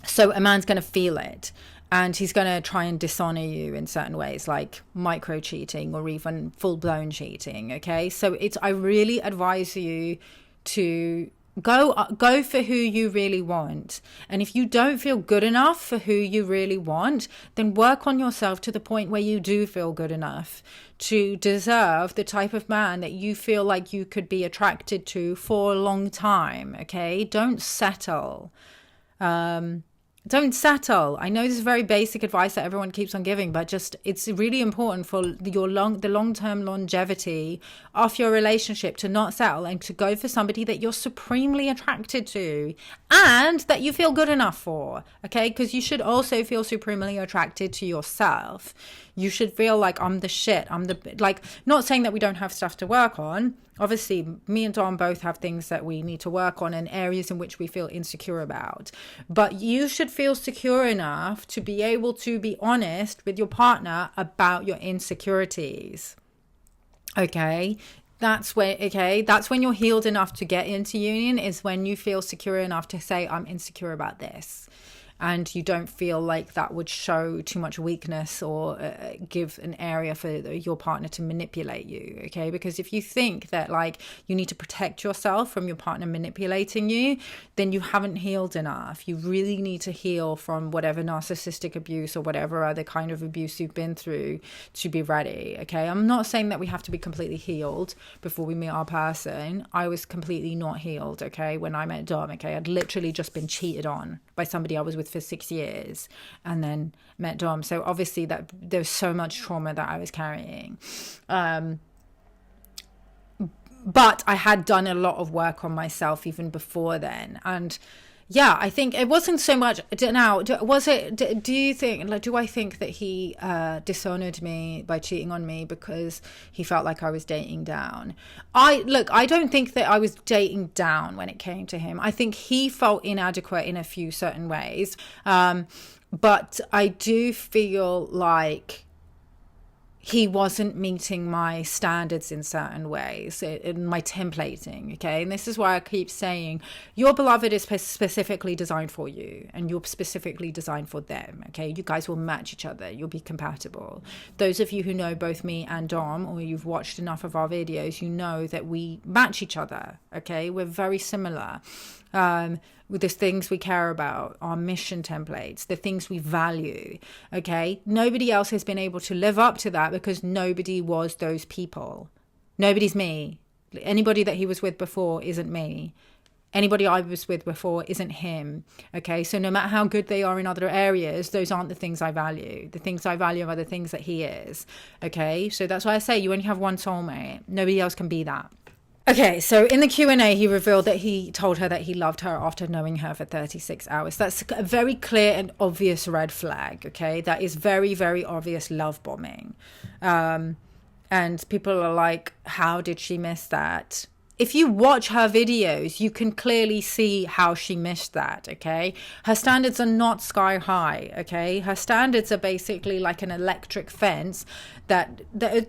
So a man's going to feel it, and he's going to try and dishonor you in certain ways, like micro cheating or even full-blown cheating, okay? So I really advise you to go for who you really want. And if you don't feel good enough for who you really want, then work on yourself to the point where you do feel good enough to deserve the type of man that you feel like you could be attracted to for a long time, okay? Don't settle. Don't settle. I know this is very basic advice that everyone keeps on giving, but just it's really important for the long-term longevity of your relationship to not settle and to go for somebody that you're supremely attracted to and that you feel good enough for, okay? Because you should also feel supremely attracted to yourself. You should feel like I'm the shit. Like, not saying that we don't have stuff to work on. Obviously, me and Dom both have things that we need to work on and areas in which we feel insecure about. But you should feel secure enough to be able to be honest with your partner about your insecurities. Okay? That's when you're healed enough to get into union, is when you feel secure enough to say, I'm insecure about this. And you don't feel like that would show too much weakness or give an area for your partner to manipulate you, okay? Because if you think that like you need to protect yourself from your partner manipulating you, then you haven't healed enough. You really need to heal from whatever narcissistic abuse or whatever other kind of abuse you've been through to be ready, okay? I'm not saying that we have to be completely healed before we meet our person. I was completely not healed, okay, when I met Dom, okay? I'd literally just been cheated on by somebody I was with for 6 years and then met Dom. So obviously that there's so much trauma that I was carrying. But I had done a lot of work on myself even before then. And yeah, I think it wasn't so much now. Was it? Do you think? Like, do I think that he dishonored me by cheating on me because he felt like I was dating down? I don't think that I was dating down when it came to him. I think he felt inadequate in a few certain ways, but I do feel like he wasn't meeting my standards in certain ways, in my templating, okay? And this is why I keep saying, your beloved is specifically designed for you, and you're specifically designed for them, okay? You guys will match each other. You'll be compatible. Those of you who know both me and Dom, or you've watched enough of our videos, you know that we match each other, okay? We're very similar. With the things we care about, our mission templates, the things we value, okay? Nobody else has been able to live up to that because nobody was those people. Nobody's me. Anybody that he was with before isn't me. Anybody I was with before isn't him, okay? So no matter how good they are in other areas, those aren't the things I value. The things I value are the things that he is, okay? So that's why I say you only have one soulmate. Nobody else can be that. Okay, so in the Q&A, he revealed that he told her that he loved her after knowing her for 36 hours. That's a very clear and obvious red flag, okay? That is very, very obvious love bombing. And people are like, how did she miss that? If you watch her videos, you can clearly see how she missed that, okay? Her standards are not sky high, okay? Her standards are basically like an electric fence that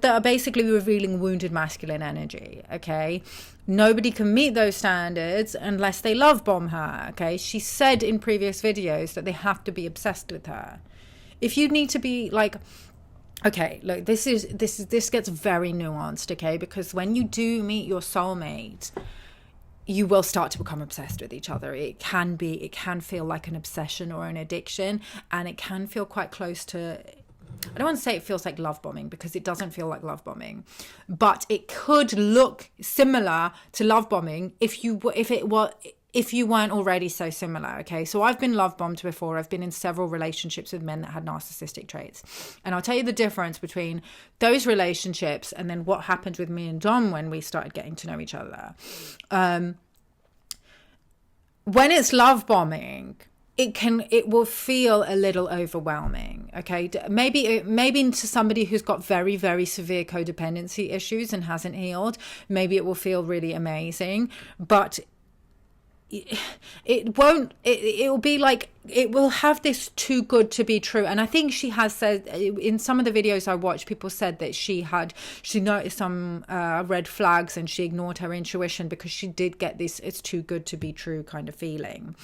are basically revealing wounded masculine energy, okay? Nobody can meet those standards unless they love bomb her, okay? She said in previous videos that they have to be obsessed with her. If you need to be like... Okay, look, this gets very nuanced, okay? Because when you do meet your soulmate, you will start to become obsessed with each other. It can feel like an obsession or an addiction, and it can feel quite close to... I don't want to say it feels like love bombing because it doesn't feel like love bombing, but it could look similar to love bombing if you weren't already so similar, okay? So I've been love bombed before. I've been in several relationships with men that had narcissistic traits. And I'll tell you the difference between those relationships and then what happened with me and Dom when we started getting to know each other. When it's love bombing, it will feel a little overwhelming, okay? Maybe to somebody who's got very, very severe codependency issues and hasn't healed, maybe it will feel really amazing, but it won't. It will be like, it will have this too good to be true. And I think she has said in some of the videos I watched, people said that she noticed some red flags and she ignored her intuition because she did get this it's too good to be true kind of feeling.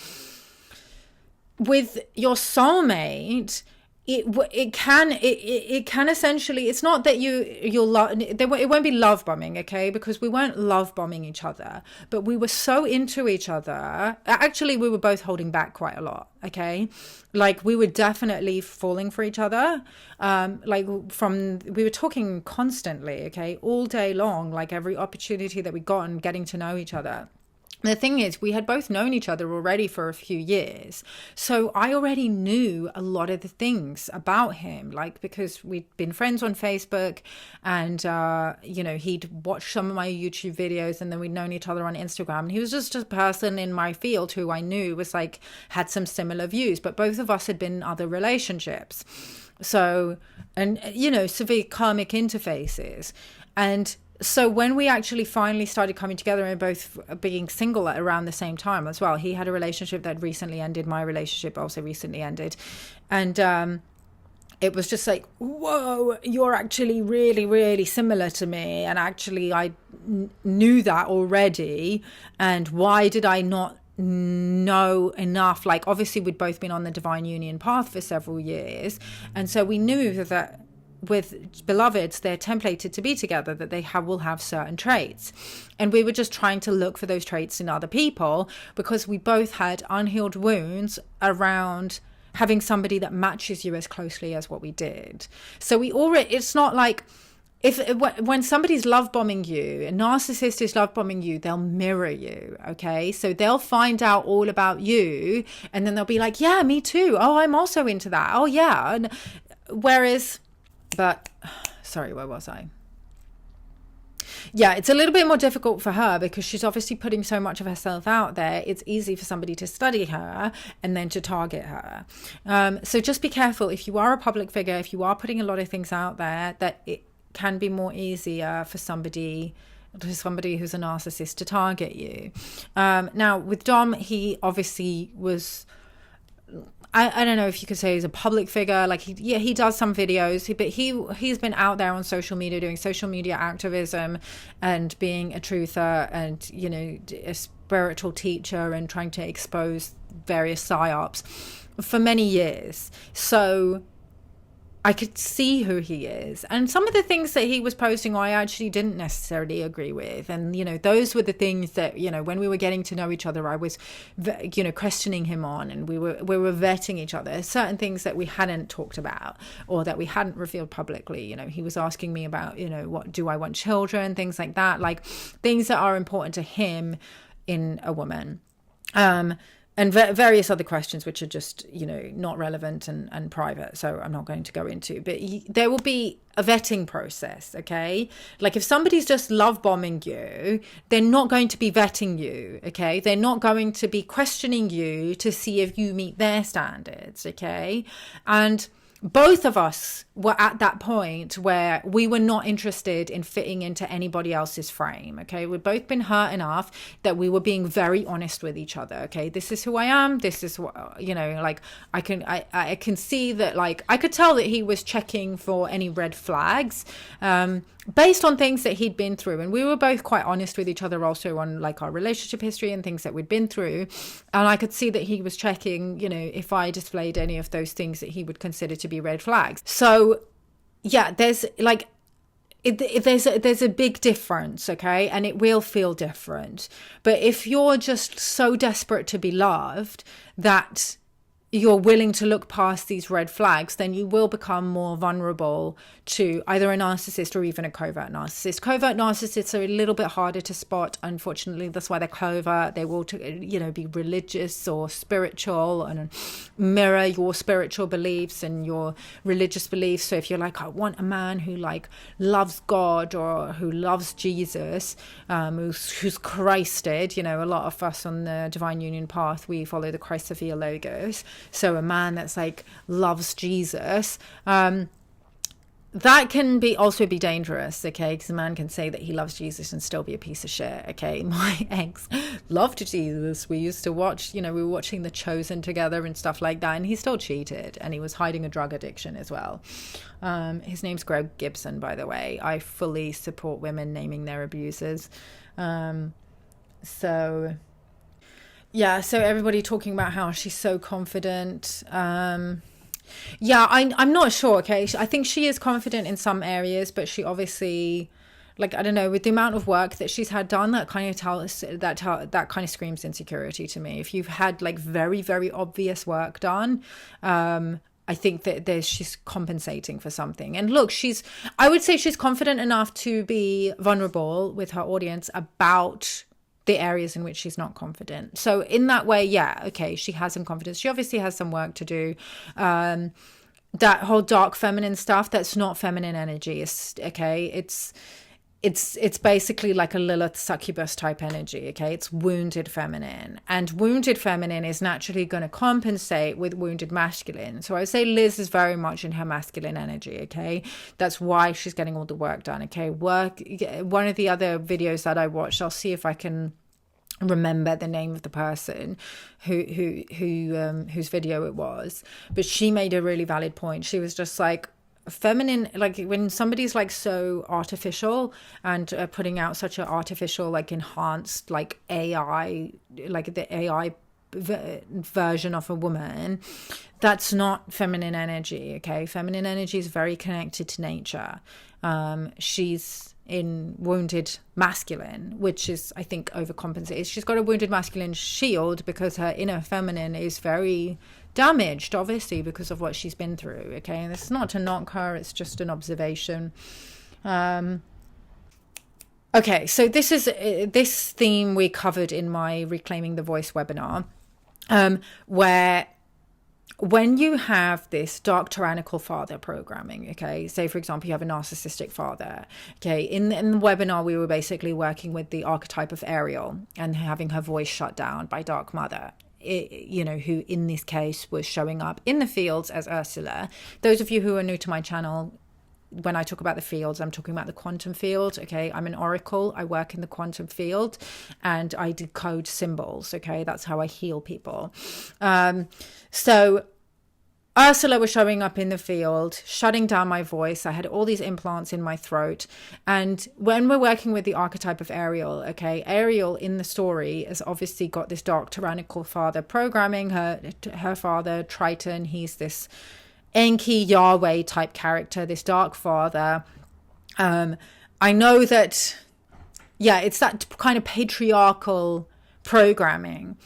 With your soulmate, it can essentially, it's not that it won't be love bombing, okay? Because we weren't love bombing each other, but we were so into each other. Actually, we were both holding back quite a lot, okay? Like, we were definitely falling for each other. We were talking constantly, okay? All day long, like every opportunity that we got and getting to know each other. The thing is, we had both known each other already for a few years. So I already knew a lot of the things about him, like, because we'd been friends on Facebook and, he'd watched some of my YouTube videos and then we'd known each other on Instagram. And he was just a person in my field who I knew was like, had some similar views, but both of us had been in other relationships. So, and, severe karmic interfaces. And So when we actually finally started coming together and both being single at around the same time as well, he had a relationship that recently ended, my relationship also recently ended, and it was just like, whoa, you're actually really, really similar to me, and actually I knew that already, and why did I not know enough? Like, obviously we'd both been on the divine union path for several years, and so we knew that with beloveds, they're templated to be together, that they will have certain traits, and we were just trying to look for those traits in other people, because we both had unhealed wounds around having somebody that matches you as closely as what we did. So we already, it's not like, when somebody's love bombing you, a narcissist is love bombing you, they'll mirror you, okay? So they'll find out all about you, and then they'll be like, yeah, me too. Oh, I'm also into that. Oh, yeah. And sorry, where was I? Yeah, it's a little bit more difficult for her because she's obviously putting so much of herself out there. It's easy for somebody to study her and then to target her. So just be careful if you are a public figure, if you are putting a lot of things out there, that it can be more easier for somebody who's a narcissist to target you. Now with Dom, he obviously was, I don't know if you could say he's a public figure. Like he does some videos, but he's been out there on social media doing social media activism and being a truther and, you know, a spiritual teacher and trying to expose various psyops for many years. So I could see who he is, and some of the things that he was posting I actually didn't necessarily agree with, and you know, those were the things that, you know, when we were getting to know each other, I was, you know, questioning him on, and we were vetting each other. Certain things that we hadn't talked about or that we hadn't revealed publicly. You know, he was asking me about, you know, what do I want children, things like that, like things that are important to him in a woman. And various other questions which are just, you know, not relevant and private, so I'm not going to go into. But there will be a vetting process, okay? Like if somebody's just love bombing you, they're not going to be vetting you, okay? They're not going to be questioning you to see if you meet their standards, okay? And both of us were at that point where we were not interested in fitting into anybody else's frame, okay? We've both been hurt enough that we were being very honest with each other, okay? This is who I am. This is what, you know, like I can see that, like, I could tell that he was checking for any red flags, based on things that he'd been through. And we were both quite honest with each other also on like our relationship history and things that we'd been through. And I could see that he was checking, you know, if I displayed any of those things that he would consider to be red flags. So yeah, there's like, there's a big difference, okay? And it will feel different. But if you're just so desperate to be loved that you're willing to look past these red flags, then you will become more vulnerable to either a narcissist or even a covert narcissist. Covert narcissists are a little bit harder to spot, unfortunately. That's why they're covert. They will, you know, be religious or spiritual and mirror your spiritual beliefs and your religious beliefs. So if you're like, I want a man who like loves God or who loves Jesus, who's Christed, you know, a lot of us on the Divine Union path, we follow the Christ Sophia logos. So a man that's like loves Jesus, that can also be dangerous, okay? Because a man can say that he loves Jesus and still be a piece of shit, okay? My ex loved Jesus. We used to watch, you know, we were watching The Chosen together and stuff like that, and he still cheated, and he was hiding a drug addiction as well. His name's Greg Gibson, by the way. I fully support women naming their abusers. So everybody talking about how she's so confident. Yeah, I'm not sure, okay? I think she is confident in some areas, but she obviously, like, I don't know, with the amount of work that she's had done, that kind of that kind of screams insecurity to me. If you've had like very, very obvious work done, I think that she's compensating for something. And look, I would say she's confident enough to be vulnerable with her audience about the areas in which she's not confident. So in that way, yeah, okay, she has some confidence. She obviously has some work to do. That whole dark feminine stuff, that's not feminine energy. It's it's basically like a Lilith succubus type energy, okay? It's wounded feminine, and wounded feminine is naturally going to compensate with wounded masculine. So I would say Liz is very much in her masculine energy, okay? That's why she's getting all the work done, okay? One of the other videos that I watched, I'll see if I can remember the name of the person whose video it was, but she made a really valid point. She was just like, feminine, like when somebody's like so artificial and putting out such an artificial, like enhanced, like AI, like the AI version of a woman, that's not feminine energy, okay? Feminine energy is very connected to nature. She's in wounded masculine, which is, I think, overcompensated. She's got a wounded masculine shield because her inner feminine is very damaged, obviously, because of what she's been through, okay? And it's not to knock her, it's just an observation. Okay, so this theme we covered in my Reclaiming the Voice webinar, where when you have this dark tyrannical father programming, okay, say for example you have a narcissistic father, okay, in the webinar we were basically working with the archetype of Ariel and having her voice shut down by dark mother, who in this case was showing up in the fields as Ursula. Those of you who are new to my channel, when I talk about the fields, I'm talking about the quantum field, okay? I'm an oracle, I work in the quantum field, and I decode symbols, okay? That's how I heal people. So Ursula was showing up in the field, shutting down my voice. I had all these implants in my throat. And when we're working with the archetype of Ariel, okay, Ariel in the story has obviously got this dark tyrannical father programming. Her father, Triton, he's this Enki Yahweh type character, this dark father. I know that, yeah, it's that kind of patriarchal programming.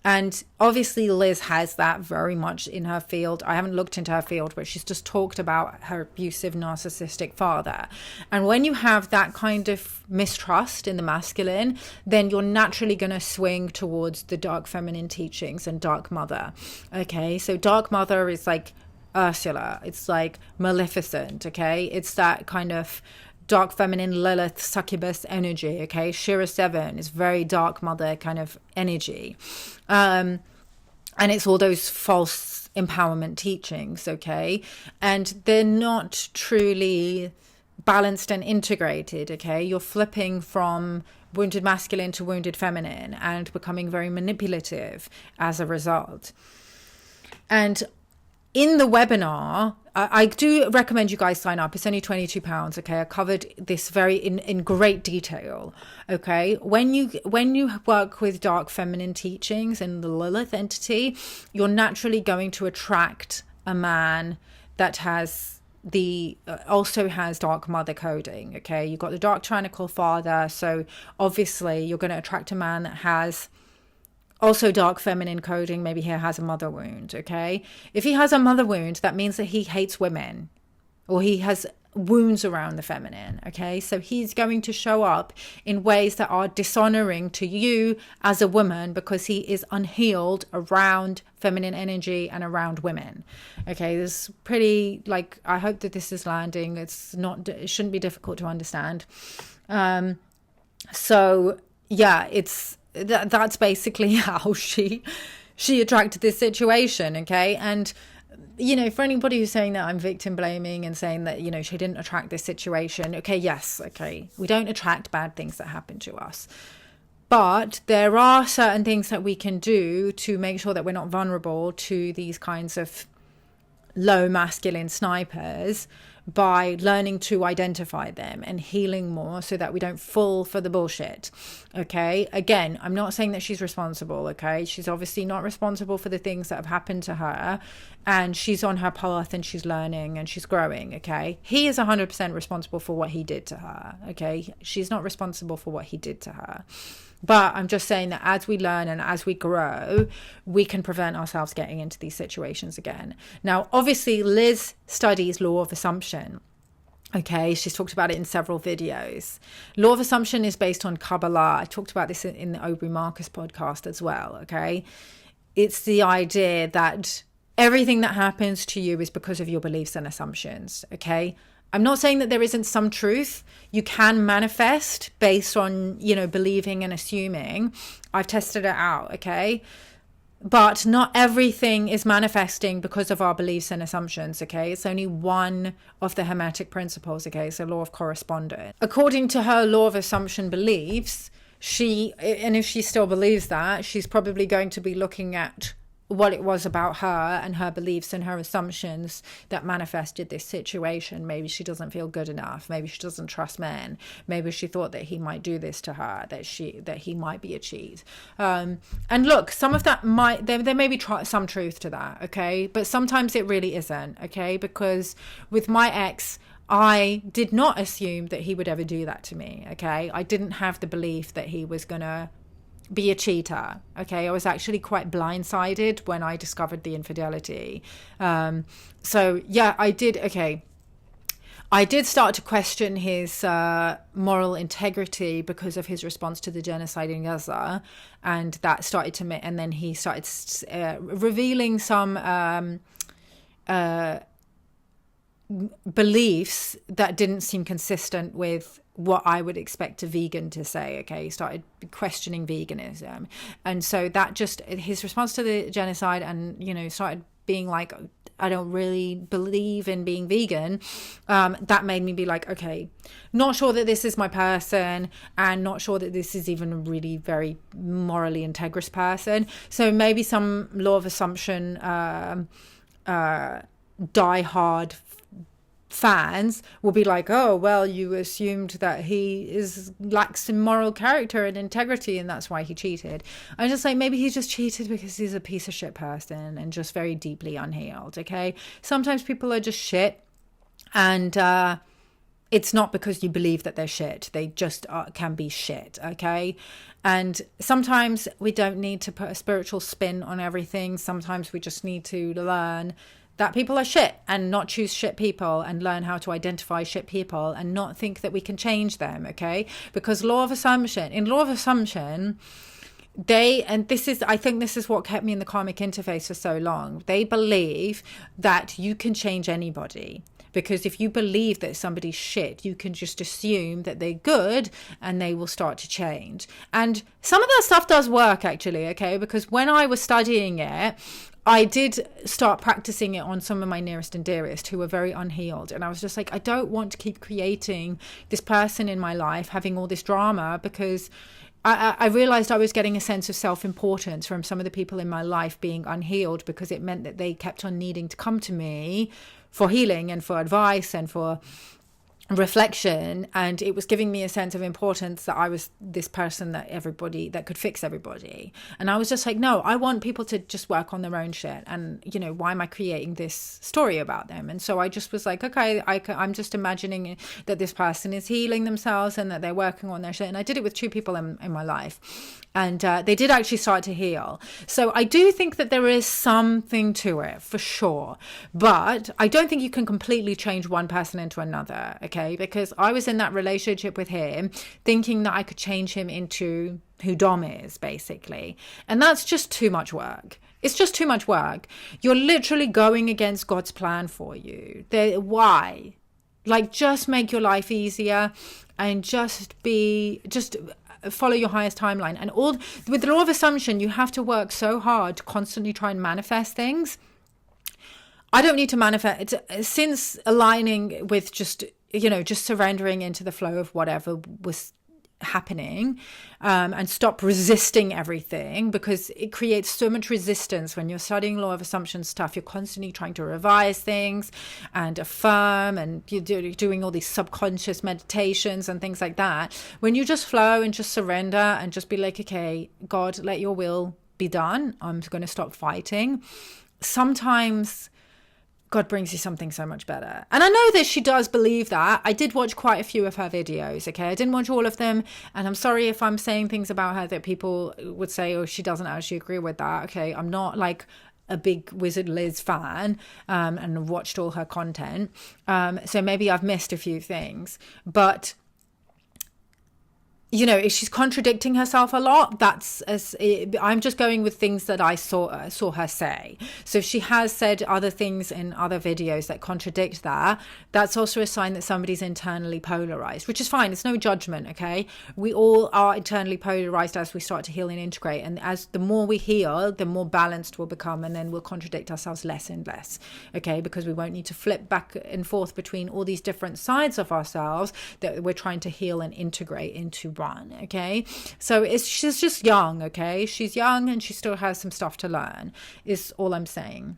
And obviously Liz has that very much in her field. I haven't looked into her field, but she's just talked about her abusive narcissistic father. And when you have that kind of mistrust in the masculine, then you're naturally going to swing towards the dark feminine teachings and dark mother. Okay, so dark mother is like Ursula. It's like Maleficent, okay? It's that kind of dark feminine Lilith succubus energy, okay? Shira 7 is very dark mother kind of energy. And it's all those false empowerment teachings, okay? And they're not truly balanced and integrated, okay? You're flipping from wounded masculine to wounded feminine and becoming very manipulative as a result. And in the webinar, I do recommend you guys sign up. It's only £22. Okay, I covered this very in great detail. Okay, when you work with dark feminine teachings and the Lilith entity, you're naturally going to attract a man that has also has dark mother coding. Okay, you've got the dark tyrannical father, so obviously you're going to attract a man that has also dark feminine coding. Maybe he has a mother wound, okay? If he has a mother wound, that means that he hates women, or he has wounds around the feminine, okay? So he's going to show up in ways that are dishonoring to you as a woman because he is unhealed around feminine energy and around women, okay? This is pretty, like, I hope that this is landing. It shouldn't be difficult to understand. So yeah, that's basically how she attracted this situation, okay? And for anybody who's saying that I'm victim blaming and saying that she didn't attract this situation, okay, yes, okay, we don't attract bad things that happen to us, but there are certain things that we can do to make sure that we're not vulnerable to these kinds of low masculine snipers by learning to identify them and healing more so that we don't fall for the bullshit. Okay, again, I'm not saying that she's responsible, okay? She's obviously not responsible for the things that have happened to her, and she's on her path and she's learning and she's growing, okay? He is 100% responsible for what he did to her, okay? She's not responsible for what he did to her. But I'm just saying that as we learn and as we grow, we can prevent ourselves getting into these situations again. Now, obviously, Liz studies law of assumption. Okay, she's talked about it in several videos. Law of assumption is based on Kabbalah. I talked about this in the Aubrey Marcus podcast as well, okay? It's the idea that everything that happens to you is because of your beliefs and assumptions, okay? I'm not saying that there isn't some truth. You can manifest based on, believing and assuming. I've tested it out, okay? But not everything is manifesting because of our beliefs and assumptions, okay? It's only one of the Hermetic principles, okay? So law of correspondence. According to her law of assumption beliefs, and if she still believes that, she's probably going to be looking at what it was about her and her beliefs and her assumptions that manifested this situation. Maybe she doesn't feel good enough. Maybe she doesn't trust men. Maybe she thought that he might do this to her, that he might be a cheat. And look, some of that there may be some truth to that, okay? But sometimes it really isn't, okay? Because with my ex, I did not assume that he would ever do that to me, okay? I didn't have the belief that he was gonna be a cheater, okay? I was actually quite blindsided when I discovered the infidelity. So yeah, I did start to question his moral integrity because of his response to the genocide in Gaza, and that started to and then he started revealing some beliefs that didn't seem consistent with what I would expect a vegan to say, okay? He started questioning veganism. And so that his response to the genocide and, started being like, I don't really believe in being vegan. That made me be like, okay, not sure that this is my person, and not sure that this is even a really very morally integrous person. So maybe some law of assumption, die-hard fans will be like, oh, well, you assumed that he lacks in moral character and integrity and that's why he cheated. I'm just like, maybe he just cheated because he's a piece of shit person and just very deeply unhealed, okay? Sometimes people are just shit, and it's not because you believe that they're shit. They just can be shit, okay? And sometimes we don't need to put a spiritual spin on everything. Sometimes we just need to learn that people are shit and not choose shit people, and learn how to identify shit people and not think that we can change them, okay? Because in law of assumption, I think this is what kept me in the karmic interface for so long. They believe that you can change anybody. Because if you believe that somebody's shit, you can just assume that they're good and they will start to change. And some of that stuff does work, actually, okay? Because when I was studying it, I did start practicing it on some of my nearest and dearest who were very unhealed. And I was just like, I don't want to keep creating this person in my life, having all this drama, because I realized I was getting a sense of self-importance from some of the people in my life being unhealed, because it meant that they kept on needing to come to me for healing and for advice and for reflection, and it was giving me a sense of importance that I was this person that could fix everybody. And I was just like, no, I want people to just work on their own shit, and why am I creating this story about them? And so I just was like, okay, I'm just imagining that this person is healing themselves and that they're working on their shit. And I did it with 2 people in my life, and they did actually start to heal. So I do think that there is something to it for sure, but I don't think you can completely change one person into another, okay? Because I was in that relationship with him thinking that I could change him into who Dom is, basically. And that's just too much work. It's just too much work. You're literally going against God's plan for you. Why? Like, just make your life easier and just follow your highest timeline. And with the law of assumption, you have to work so hard to constantly try and manifest things. I don't need to manifest, since aligning with just surrendering into the flow of whatever was happening, and stop resisting everything, because it creates so much resistance when you're studying law of assumption stuff. You're constantly trying to revise things and affirm, and you're doing all these subconscious meditations and things like that. When you just flow and just surrender and just be like, okay, God, let your will be done. I'm going to stop fighting. Sometimes God brings you something so much better. And I know that she does believe that. I did watch quite a few of her videos, okay? I didn't watch all of them, and I'm sorry if I'm saying things about her that people would say, oh, she doesn't actually agree with that, okay? I'm not like a big WizardLiz fan, and watched all her content. So maybe I've missed a few things. But you know, if she's contradicting herself a lot, I'm just going with things that I saw her say. So if she has said other things in other videos that contradict that, that's also a sign that somebody's internally polarized, which is fine. It's no judgment, okay? We all are internally polarized as we start to heal and integrate. And as the more we heal, the more balanced we'll become, and then we'll contradict ourselves less and less, okay? Because we won't need to flip back and forth between all these different sides of ourselves that we're trying to heal and integrate into one. Okay, so she's just young. Okay, she's young and she still has some stuff to learn, is all I'm saying.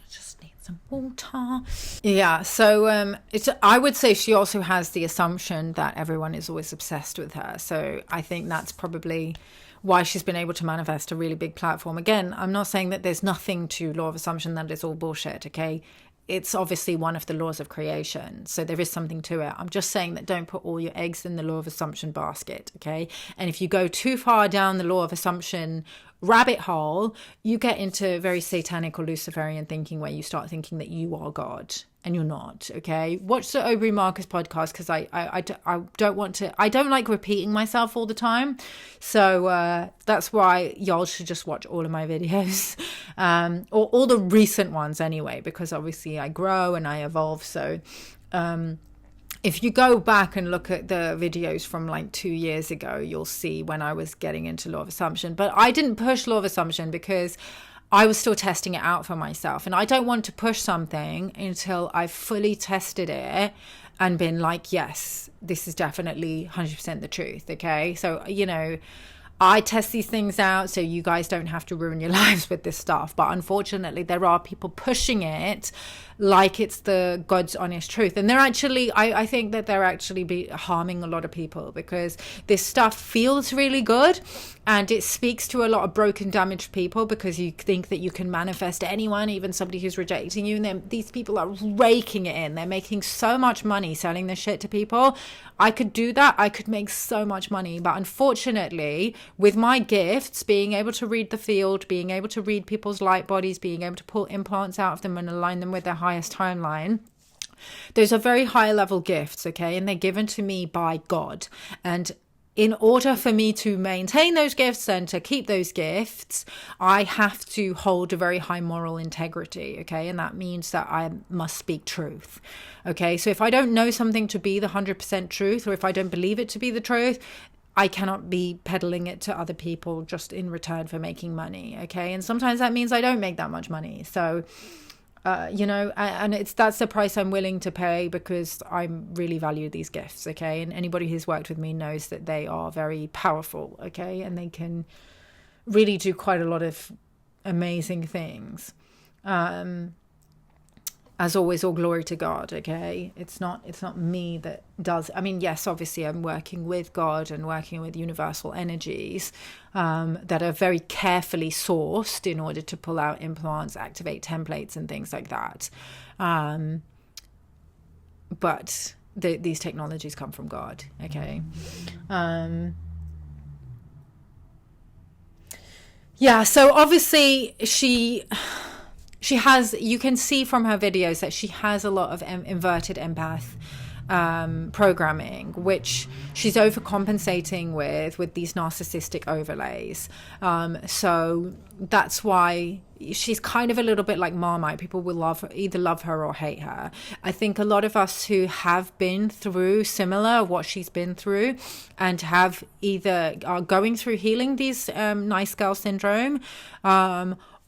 Just need some water. Yeah, so I would say she also has the assumption that everyone is always obsessed with her. So I think that's probably why she's been able to manifest a really big platform. Again, I'm not saying that there's nothing to law of assumption, that it's all bullshit, okay? It's obviously one of the laws of creation, so there is something to it. I'm just saying that don't put all your eggs in the law of assumption basket, okay? And if you go too far down the law of assumption rabbit hole, you get into very satanic or Luciferian thinking, where you start thinking that you are God, and you're not, okay? Watch the Aubrey Marcus podcast, because I don't like repeating myself all the time. So that's why y'all should just watch all of my videos, or all the recent ones anyway, because obviously I grow and I evolve. So if you go back and look at the videos from like 2 years ago, you'll see when I was getting into law of assumption. But I didn't push law of assumption because I was still testing it out for myself. And I don't want to push something until I've fully tested it and been like, yes, this is definitely 100% the truth. Okay. So, you know, I test these things out so you guys don't have to ruin your lives with this stuff. But unfortunately, there are people pushing it like it's the God's honest truth. And they're actually, I think that they're actually harming a lot of people, because this stuff feels really good and it speaks to a lot of broken, damaged people, because you think that you can manifest anyone, even somebody who's rejecting you. And then these people are raking it in. They're making so much money selling this shit to people. I could do that. I could make so much money. But unfortunately, with my gifts, being able to read the field, being able to read people's light bodies, being able to pull implants out of them and align them with their highest timeline, those are very high level gifts, okay? And they're given to me by God. And in order for me to maintain those gifts and to keep those gifts, I have to hold a very high moral integrity, okay? And that means that I must speak truth, okay? So if I don't know something to be the 100% truth, or if I don't believe it to be the truth, I cannot be peddling it to other people just in return for making money, okay? And sometimes that means I don't make that much money. So, you know, and that's the price I'm willing to pay, because I really value these gifts, okay? And anybody who's worked with me knows that they are very powerful, okay? And they can really do quite a lot of amazing things. As always, all glory to God, okay? It's not me that does. I mean, yes, obviously I'm working with God and working with universal energies that are very carefully sourced in order to pull out implants, activate templates and things like that. But these technologies come from God, okay? Yeah, so obviously she has, you can see from her videos that she has a lot of inverted empath programming, which she's overcompensating with these narcissistic overlays. So that's why she's kind of a little bit like Marmite. People will either love her or hate her. I think a lot of us who have been through similar what she's been through, and have either are going through healing these nice girl syndrome,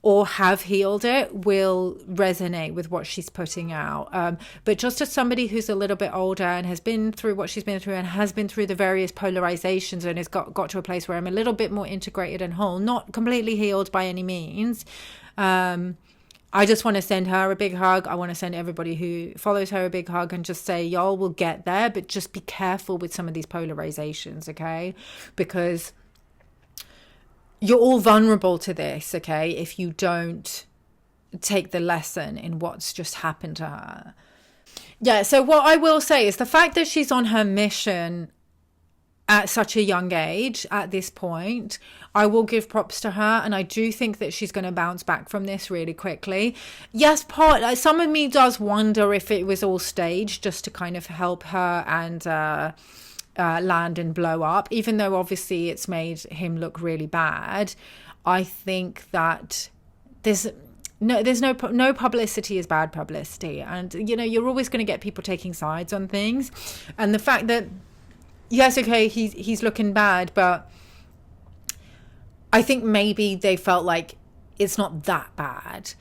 or have healed it, will resonate with what she's putting out. But just as somebody who's a little bit older and has been through what she's been through, and has been through the various polarizations, and has got to a place where I'm a little bit more integrated and whole, not completely healed by any means, I just want to send her a big hug. I want to send everybody who follows her a big hug, and just say, y'all will get there, but just be careful with some of these polarizations, okay? Because you're all vulnerable to this, okay, if you don't take the lesson in what's just happened to her. Yeah, so what I will say is the fact that she's on her mission at such a young age, at this point, I will give props to her, and I do think that she's going to bounce back from this really quickly. Yes, some of me does wonder if it was all staged just to kind of help her and land and blow up, even though obviously it's made him look really bad. I think that there's no publicity is bad publicity, and you know, you're always going to get people taking sides on things. And the fact that, yes, okay, he's looking bad, but I think maybe they felt like it's not that bad.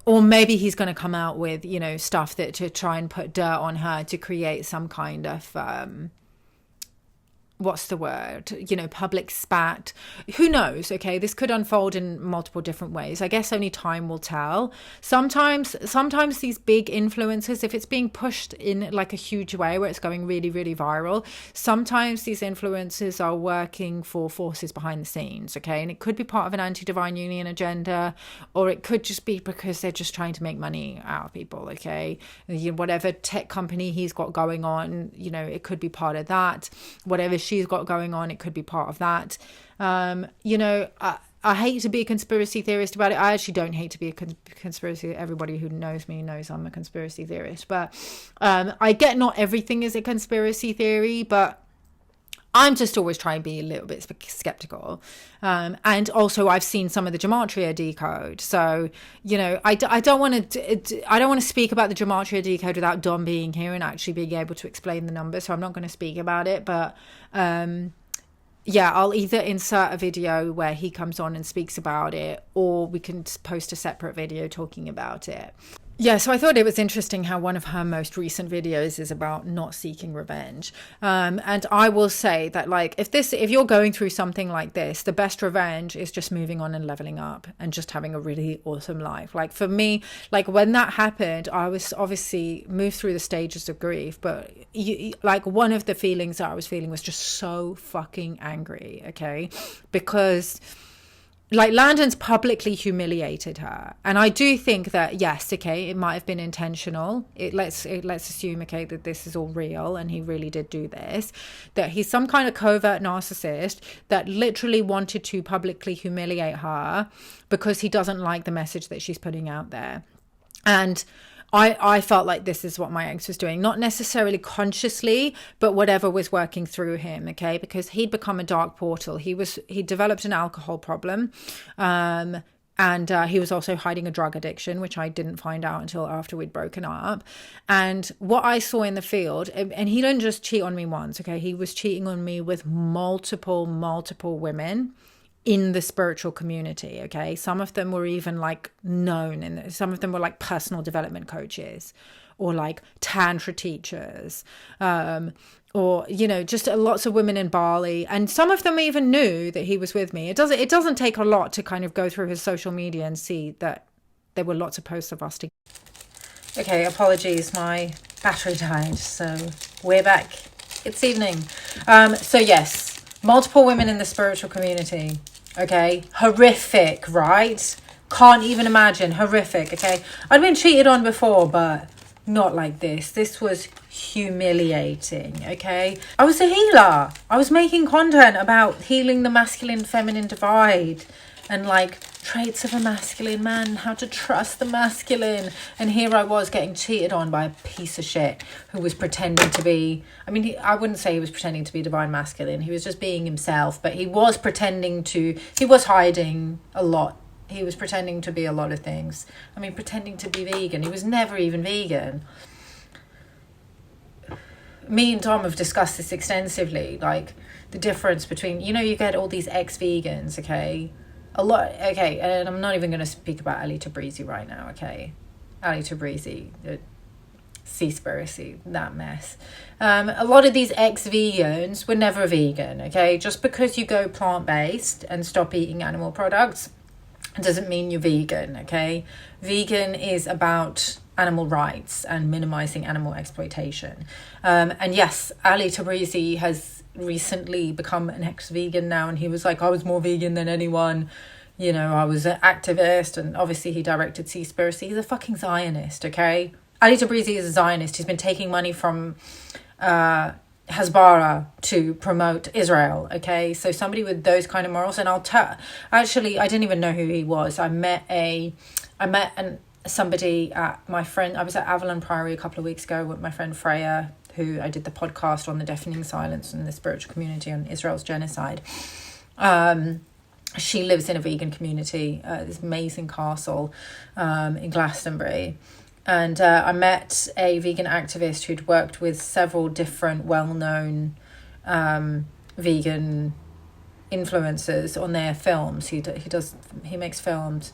Or maybe he's going to come out with, you know, stuff that to try and put dirt on her to create some kind of what's the word, you know, public spat. Who knows? Okay, this could unfold in multiple different ways. I guess only time will tell. Sometimes these big influencers, if it's being pushed in like a huge way where it's going really, really viral, sometimes these influencers are working for forces behind the scenes. Okay, and it could be part of an anti-divine union agenda, or it could just be because they're just trying to make money out of people. Okay, whatever tech company he's got going on, you know, it could be part of that. Whatever she's got going on, it could be part of that. You know, I hate to be a conspiracy theorist about it. I actually don't hate to be a conspiracy. Everybody who knows me knows I'm a conspiracy theorist. But I get not everything is a conspiracy theory, but I'm just always trying to be a little bit skeptical. And also I've seen some of the gematria decode. So, you know, I don't want to speak about the gematria decode without Dom being here and actually being able to explain the numbers. So I'm not going to speak about it. But yeah, I'll either insert a video where he comes on and speaks about it, or we can post a separate video talking about it. Yeah, so I thought it was interesting how one of her most recent videos is about not seeking revenge. And I will say that, like, if you're going through something like this, the best revenge is just moving on and leveling up and just having a really awesome life. Like for me, like when that happened, I was obviously moved through the stages of grief, but like one of the feelings that I was feeling was just so fucking angry, okay? Because like Landon's publicly humiliated her, and I do think that yes, okay, it might have been intentional. Let's assume, okay, that this is all real and he really did do this, that he's some kind of covert narcissist that literally wanted to publicly humiliate her because he doesn't like the message that she's putting out there. And I felt like this is what my ex was doing, not necessarily consciously, but whatever was working through him, okay? Because he'd become a dark portal. He developed an alcohol problem, and he was also hiding a drug addiction, which I didn't find out until after we'd broken up. And what I saw in the field, and he didn't just cheat on me once, okay? He was cheating on me with multiple women in the spiritual community, okay? Some of them were even like known, and some of them were like personal development coaches or like tantra teachers, or, you know, just lots of women in Bali. And some of them even knew that he was with me. It doesn't take a lot to kind of go through his social media and see that there were lots of posts of us together. Okay, apologies, my battery died, so we're back. It's evening. So yes, multiple women in the spiritual community. Okay, horrific, right? Can't even imagine. Horrific. Okay, I'd been cheated on before, but not like this. This was humiliating. Okay, I was a healer. I was making content about healing the masculine feminine divide and like traits of a masculine man, how to trust the masculine. And here I was getting cheated on by a piece of shit who was pretending to be, I mean, I wouldn't say he was pretending to be divine masculine. He was just being himself, but he was hiding a lot. He was pretending to be a lot of things. I mean, pretending to be vegan. He was never even vegan. Me and Tom have discussed this extensively, like the difference between, you know, you get all these ex-vegans, okay? A lot, okay, and I'm not even going to speak about Ali Tabrizi right now, okay? Ali Tabrizi, Seaspiracy, that mess. A lot of these ex-vegans were never vegan, okay? Just because you go plant-based and stop eating animal products doesn't mean you're vegan, okay? Vegan is about animal rights and minimizing animal exploitation. And yes, Ali Tabrizi has recently become an ex-vegan now, and he was like, I was more vegan than anyone, you know, I was an activist, and obviously he directed Seaspiracy. He's a fucking Zionist, okay? Ali Tabrizi is a Zionist. He's been taking money from Hasbara to promote Israel, okay? So somebody with those kind of morals, and actually, I didn't even know who he was. I met somebody at I was at Avalon Priory a couple of weeks ago with my friend Freya, who I did the podcast on the deafening silence and the spiritual community on Israel's genocide. She lives in a vegan community, this amazing castle in Glastonbury. And I met a vegan activist who'd worked with several different well-known vegan influencers on their films. He makes films,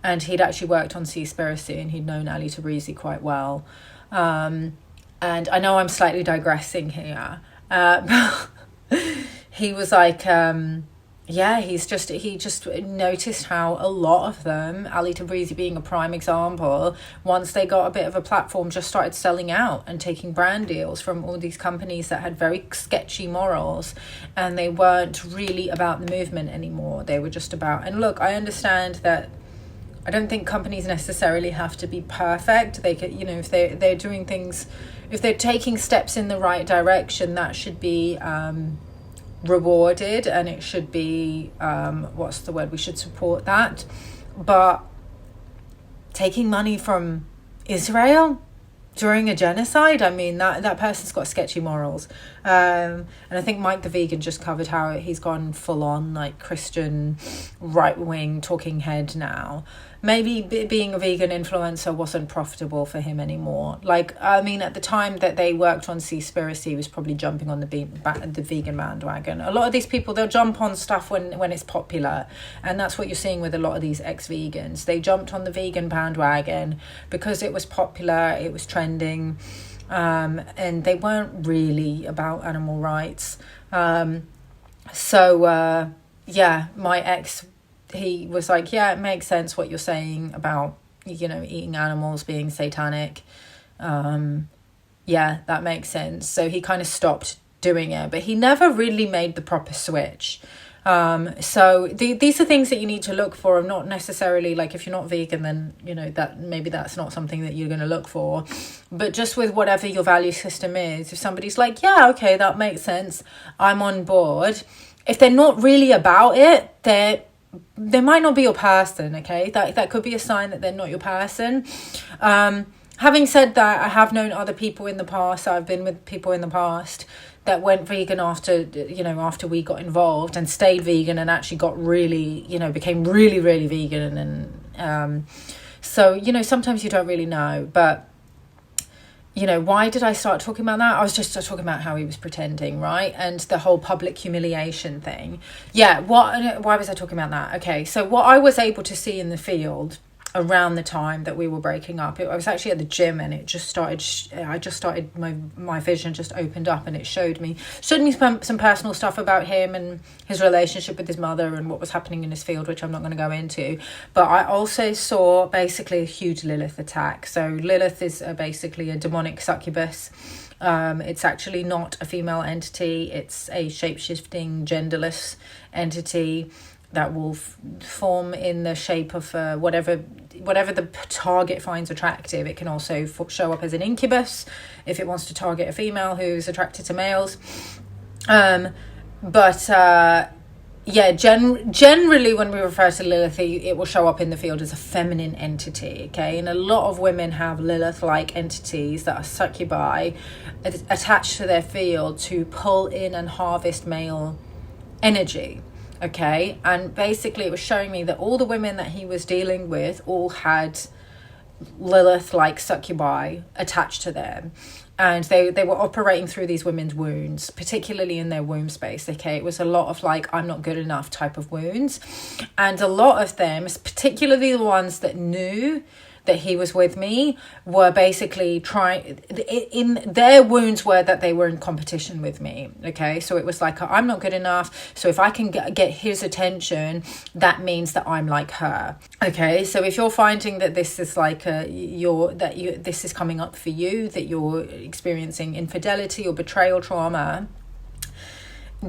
and he'd actually worked on Seaspiracy, and he'd known Ali Tabrizi quite well. And I know I'm slightly digressing here. He was like, he just noticed how a lot of them, Ali Tabrizi being a prime example, once they got a bit of a platform, just started selling out and taking brand deals from all these companies that had very sketchy morals, and they weren't really about the movement anymore. They were just about, and look, I understand that I don't think companies necessarily have to be perfect. They could, if they're doing things, if they're taking steps in the right direction, that should be rewarded, and it should be we should support that. But taking money from Israel during a genocide, I mean, that person's got sketchy morals. And I think Mike the Vegan just covered how he's gone full on like Christian right-wing talking head now. Maybe being a vegan influencer wasn't profitable for him anymore. Like, I mean, at the time that they worked on Seaspiracy, he was probably jumping on the vegan bandwagon. A lot of these people, they'll jump on stuff when it's popular. And that's what you're seeing with a lot of these ex-vegans. They jumped on the vegan bandwagon because it was popular, it was trending, and they weren't really about animal rights. My ex, he was like, yeah, it makes sense what you're saying about, eating animals being satanic. That makes sense. So he kind of stopped doing it, but he never really made the proper switch. These are things that you need to look for. I'm not necessarily like, if you're not vegan, then, that maybe that's not something that you're going to look for. But just with whatever your value system is, if somebody's like, yeah, okay, that makes sense, I'm on board. If they're not really about it, they might not be your person, okay? That could be a sign that they're not your person. Having said that, I have known other people in the past, I've been with people in the past that went vegan after we got involved, and stayed vegan and actually got really, became really, really vegan. And sometimes you don't really know. But, why did I start talking about that? I was just talking about how he was pretending, right? And the whole public humiliation thing. Yeah, why was I talking about that? Okay, so what I was able to see in the field around the time that we were breaking up, I was actually at the gym, and it just started, my vision just opened up, and it showed me some personal stuff about him and his relationship with his mother and what was happening in his field, which I'm not going to go into. But I also saw basically a huge Lilith attack. So Lilith is basically a demonic succubus. It's actually not a female entity. It's a shape-shifting, genderless entity that will form in the shape of whatever the target finds attractive. It can also show up as an incubus if it wants to target a female who's attracted to males. Generally when we refer to Lilith, it will show up in the field as a feminine entity, okay? And a lot of women have Lilith-like entities that are succubi attached to their field to pull in and harvest male energy. Okay, and basically it was showing me that all the women that he was dealing with all had Lilith-like succubi attached to them. And they were operating through these women's wounds, particularly in their womb space, okay? It was a lot of like, I'm not good enough type of wounds. And a lot of them, particularly the ones that knew that he was with me, were basically in their wounds were that they were in competition with me, okay? So it was like, I'm not good enough, so if I can get his attention, that means that I'm like her, okay? So if you're finding that this is like this is coming up for you, that you're experiencing infidelity or betrayal trauma,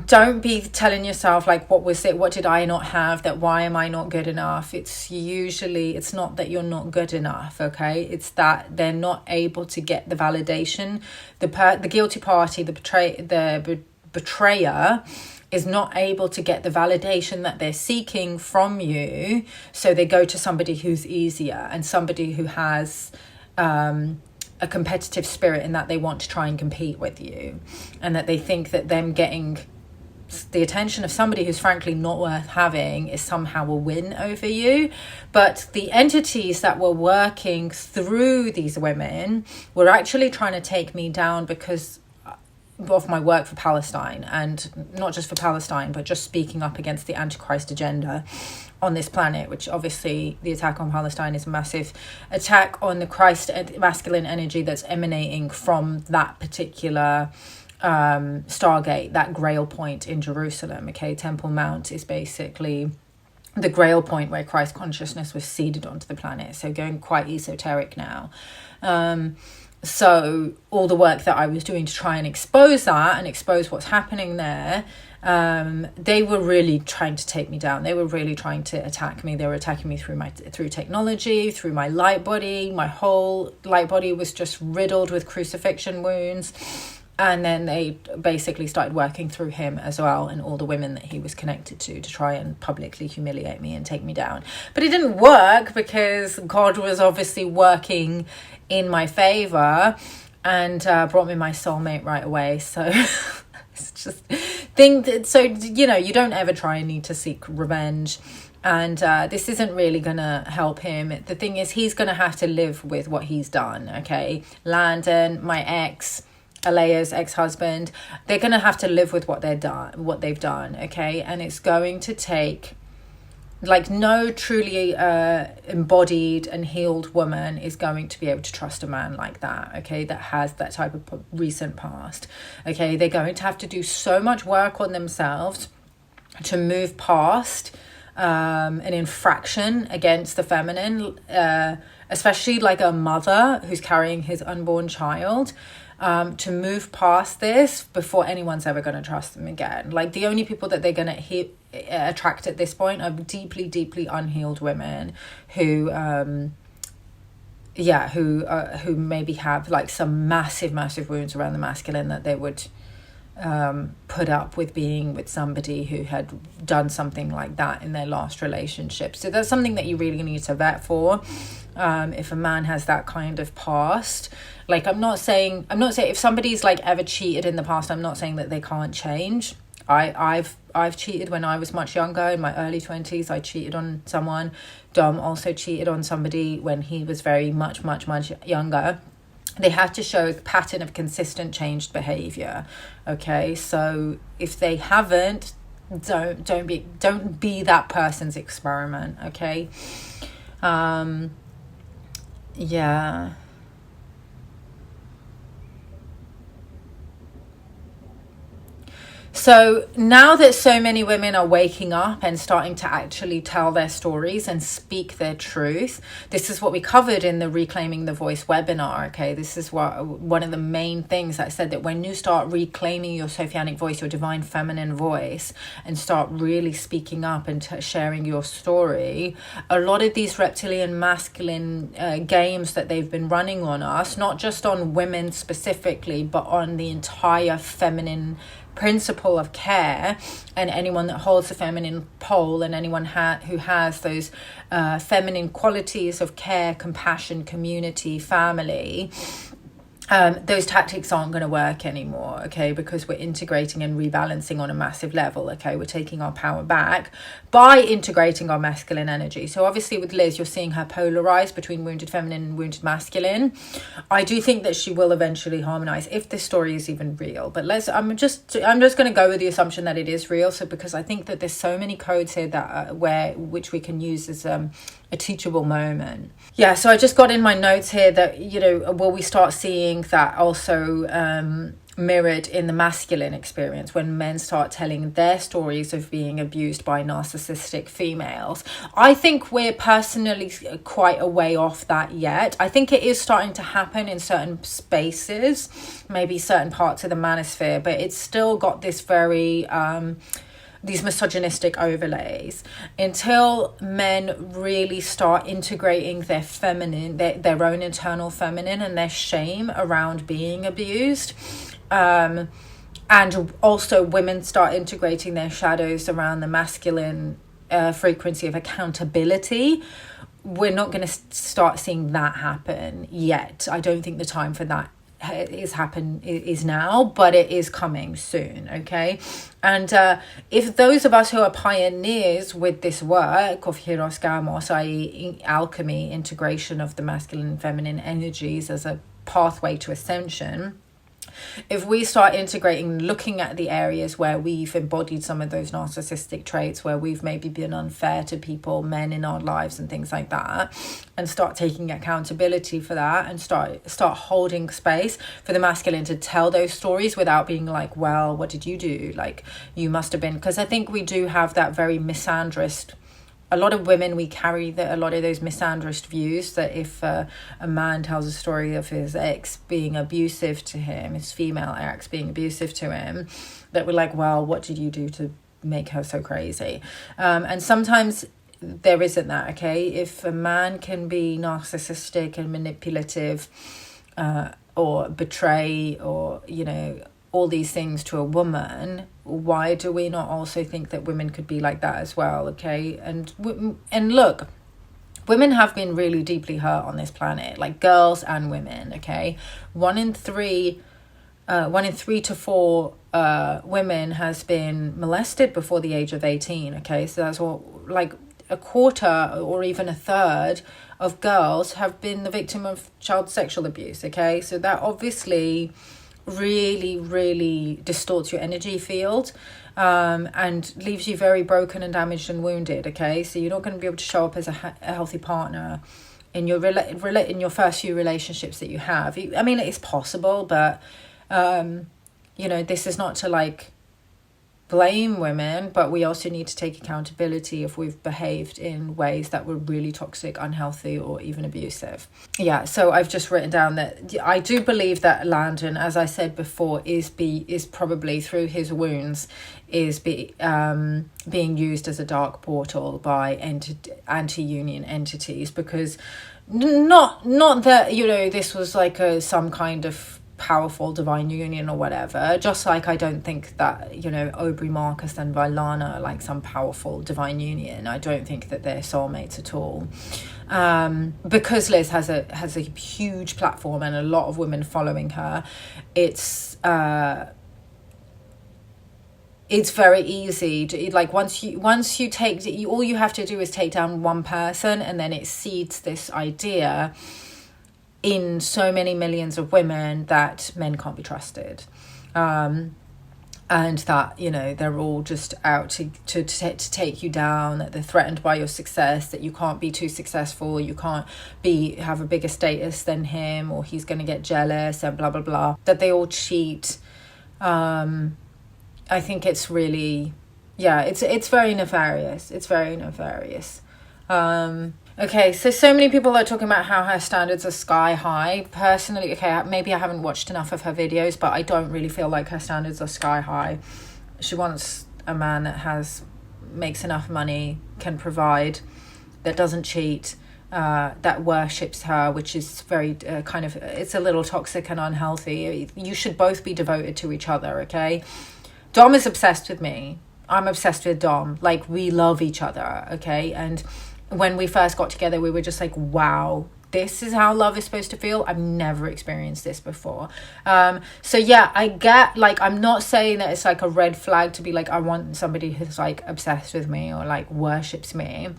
don't be telling yourself like, what was it, what did I not have, that why am I not good enough? It's not that you're not good enough, okay? It's that they're not able to get the validation. The guilty party, the betrayer is not able to get the validation that they're seeking from you, so they go to somebody who's easier and somebody who has a competitive spirit in that they want to try and compete with you, and that they think that them getting the attention of somebody who's frankly not worth having is somehow a win over you. But the entities that were working through these women were actually trying to take me down because of my work for Palestine, and not just for Palestine, but just speaking up against the Antichrist agenda on this planet, which obviously the attack on Palestine is a massive attack on the Christ masculine energy that's emanating from that particular Stargate, that Grail point in Jerusalem. Okay, Temple Mount is basically the Grail point where Christ consciousness was seeded onto the planet. So going quite esoteric now. So all the work that I was doing to try and expose that and expose what's happening there, they were really trying to take me down. They were really trying to attack me. They were attacking me through technology, through my light body. My whole light body was just riddled with crucifixion wounds. And then they basically started working through him as well, and all the women that he was connected to try and publicly humiliate me and take me down. But it didn't work because God was obviously working in my favor and brought me my soulmate right away. So it's just you don't ever try and need to seek revenge. And this isn't really going to help him. The thing is, he's going to have to live with what he's done, okay? Landon, my ex, Alea's ex-husband, they're going to have to live with what they've done, okay? And it's going to take, like, no truly embodied and healed woman is going to be able to trust a man like that, okay, that has that type of recent past, okay? They're going to have to do so much work on themselves to move past an infraction against the feminine, especially like a mother who's carrying his unborn child, to move past this before anyone's ever going to trust them again. Like, the only people that they're going to attract at this point are deeply, deeply unhealed women who maybe have like some massive wounds around the masculine that they would put up with being with somebody who had done something like that in their last relationship. So that's something that you really need to vet for. If a man has that kind of past, like, I'm not saying if somebody's like ever cheated in the past, I'm not saying that they can't change. I've cheated when I was much younger, in my early 20s. I cheated on someone. Dom also cheated on somebody when he was very much younger. They have to show a pattern of consistent changed behavior, okay? So if they haven't, don't be that person's experiment, okay? Yeah. So now that so many women are waking up and starting to actually tell their stories and speak their truth, this is what we covered in the Reclaiming the Voice webinar, okay? This is one of the main things that said that when you start reclaiming your Sophianic voice, your divine feminine voice, and start really speaking up and sharing your story, a lot of these reptilian masculine games that they've been running on us, not just on women specifically, but on the entire feminine principle of care, and anyone that holds the feminine pole, and anyone who has those feminine qualities of care, compassion, community, family, those tactics aren't going to work anymore, okay? Because we're integrating and rebalancing on a massive level, okay? We're taking our power back by integrating our masculine energy. So obviously with Liz, you're seeing her polarize between wounded feminine and wounded masculine. I do think that she will eventually harmonize if this story is even real. But I'm just going to go with the assumption that it is real. So because I think that there's so many codes here that which we can use as a teachable moment. Yeah, so I just got in my notes here that, will we start seeing that also mirrored in the masculine experience when men start telling their stories of being abused by narcissistic females. I think we're personally quite a way off that yet. I think it is starting to happen in certain spaces, maybe certain parts of the manosphere, but it's still got this very these misogynistic overlays. Until men really start integrating their feminine, their own internal feminine, and their shame around being abused, and also women start integrating their shadows around the masculine frequency of accountability, we're not going to start seeing that happen yet. I don't think the time for that is now, but it is coming soon. Okay. And if those of us who are pioneers with this work of Hirosgamos, i.e. alchemy, integration of the masculine and feminine energies as a pathway to ascension, if we start integrating, looking at the areas where we've embodied some of those narcissistic traits, where we've maybe been unfair to people, men in our lives and things like that, and start taking accountability for that, and start holding space for the masculine to tell those stories without being like, well, what did you do? Like, you must have been, because I think we do have that very misandrist, a lot of women, we carry a lot of those misandrist views that if a man tells a story of his ex being abusive to him, his female ex being abusive to him, that we're like, well, what did you do to make her so crazy? And sometimes there isn't that, okay? If a man can be narcissistic and manipulative or betray or, you know, all these things to a woman, why do we not also think that women could be like that as well? Okay. And look, women have been really deeply hurt on this planet, like girls and women. Okay. One in three to four women has been molested before the age of 18. Okay. So that's what, like a quarter or even a third of girls have been the victim of child sexual abuse. Okay. So that obviously really distorts your energy field and leaves you very broken and damaged and wounded. Okay, so you're not going to be able to show up as a healthy partner in your in your first few relationships that you have. I mean, it's possible, but you know, this is not to like blame women, but we also need to take accountability if we've behaved in ways that were really toxic, unhealthy, or even abusive. Yeah, so I've just written down that I do believe that Landon, as I said before, is probably through his wounds being used as a dark portal by anti-union entities, because not that, you know, this was like some kind of powerful divine union or whatever, just like I don't think that, you know, Aubrey Marcus and Vailana are like some powerful divine union. I don't think that they're soulmates at all, because Liz has a huge platform and a lot of women following her. It's very easy to, like, once you take, all you have to do is take down one person, and then it seeds this idea in so many millions of women that men can't be trusted, and that, you know, they're all just out to take you down, that they're threatened by your success, that you can't be too successful, you can't have a bigger status than him, or he's going to get jealous, and blah blah blah, that they all cheat. I think it's really, yeah, it's very nefarious. It's very nefarious. Okay, so many people are talking about how her standards are sky high. Personally, okay, maybe I haven't watched enough of her videos, but I don't really feel like her standards are sky high. She wants a man that makes enough money, can provide, that doesn't cheat, that worships her, which is very kind of, it's a little toxic and unhealthy. You should both be devoted to each other, okay? Dom is obsessed with me. I'm obsessed with Dom. Like, we love each other, okay? And when we first got together, we were just like, wow, this is how love is supposed to feel. I've never experienced this before. So yeah, I get, like, I'm not saying that it's like a red flag to be like, I want somebody who's like obsessed with me or like worships me.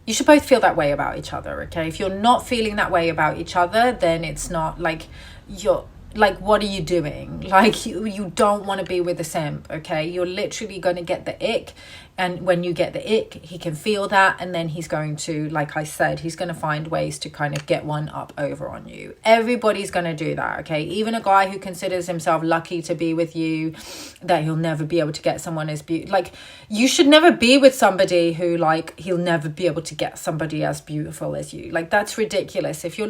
You should both feel that way about each other, okay? If you're not feeling that way about each other, then it's not like you're, like, what are you doing? Like, you don't want to be with a simp, okay? You're literally going to get the ick, and when you get the ick, he can feel that, and then he's going to, like I said, he's going to find ways to kind of get one up over on you. Everybody's going to do that, okay? Even a guy who considers himself lucky to be with you, that he'll never be able to get someone as beautiful. Like, you should never be with somebody who, like, he'll never be able to get somebody as beautiful as you. Like, that's ridiculous. If you're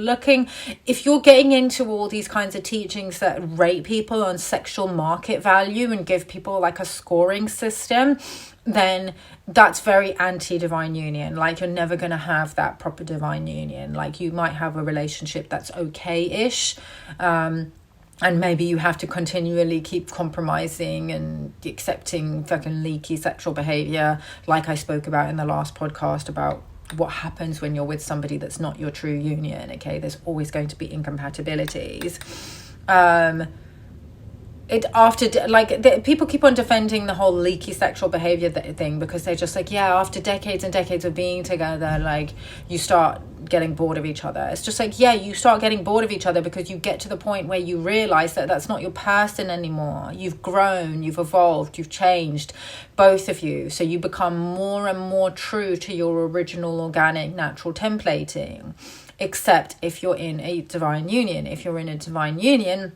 getting into all these kinds of teachings that rate people on sexual market value and give people like a scoring system, then that's very anti-divine union. Like, you're never going to have that proper divine union. Like, you might have a relationship that's okay-ish, and maybe you have to continually keep compromising and accepting fucking leaky sexual behavior, like I spoke about in the last podcast about what happens when you're with somebody that's not your true union. Okay, there's always going to be incompatibilities. People keep on defending the whole leaky sexual behavior thing, because they're just like, yeah, after decades and decades of being together, like, you start getting bored of each other. It's just like, yeah, you start getting bored of each other because you get to the point where you realize that that's not your person anymore. You've grown, you've evolved, you've changed, both of you. So you become more and more true to your original organic natural templating, except if you're in a divine union. If you're in a divine union,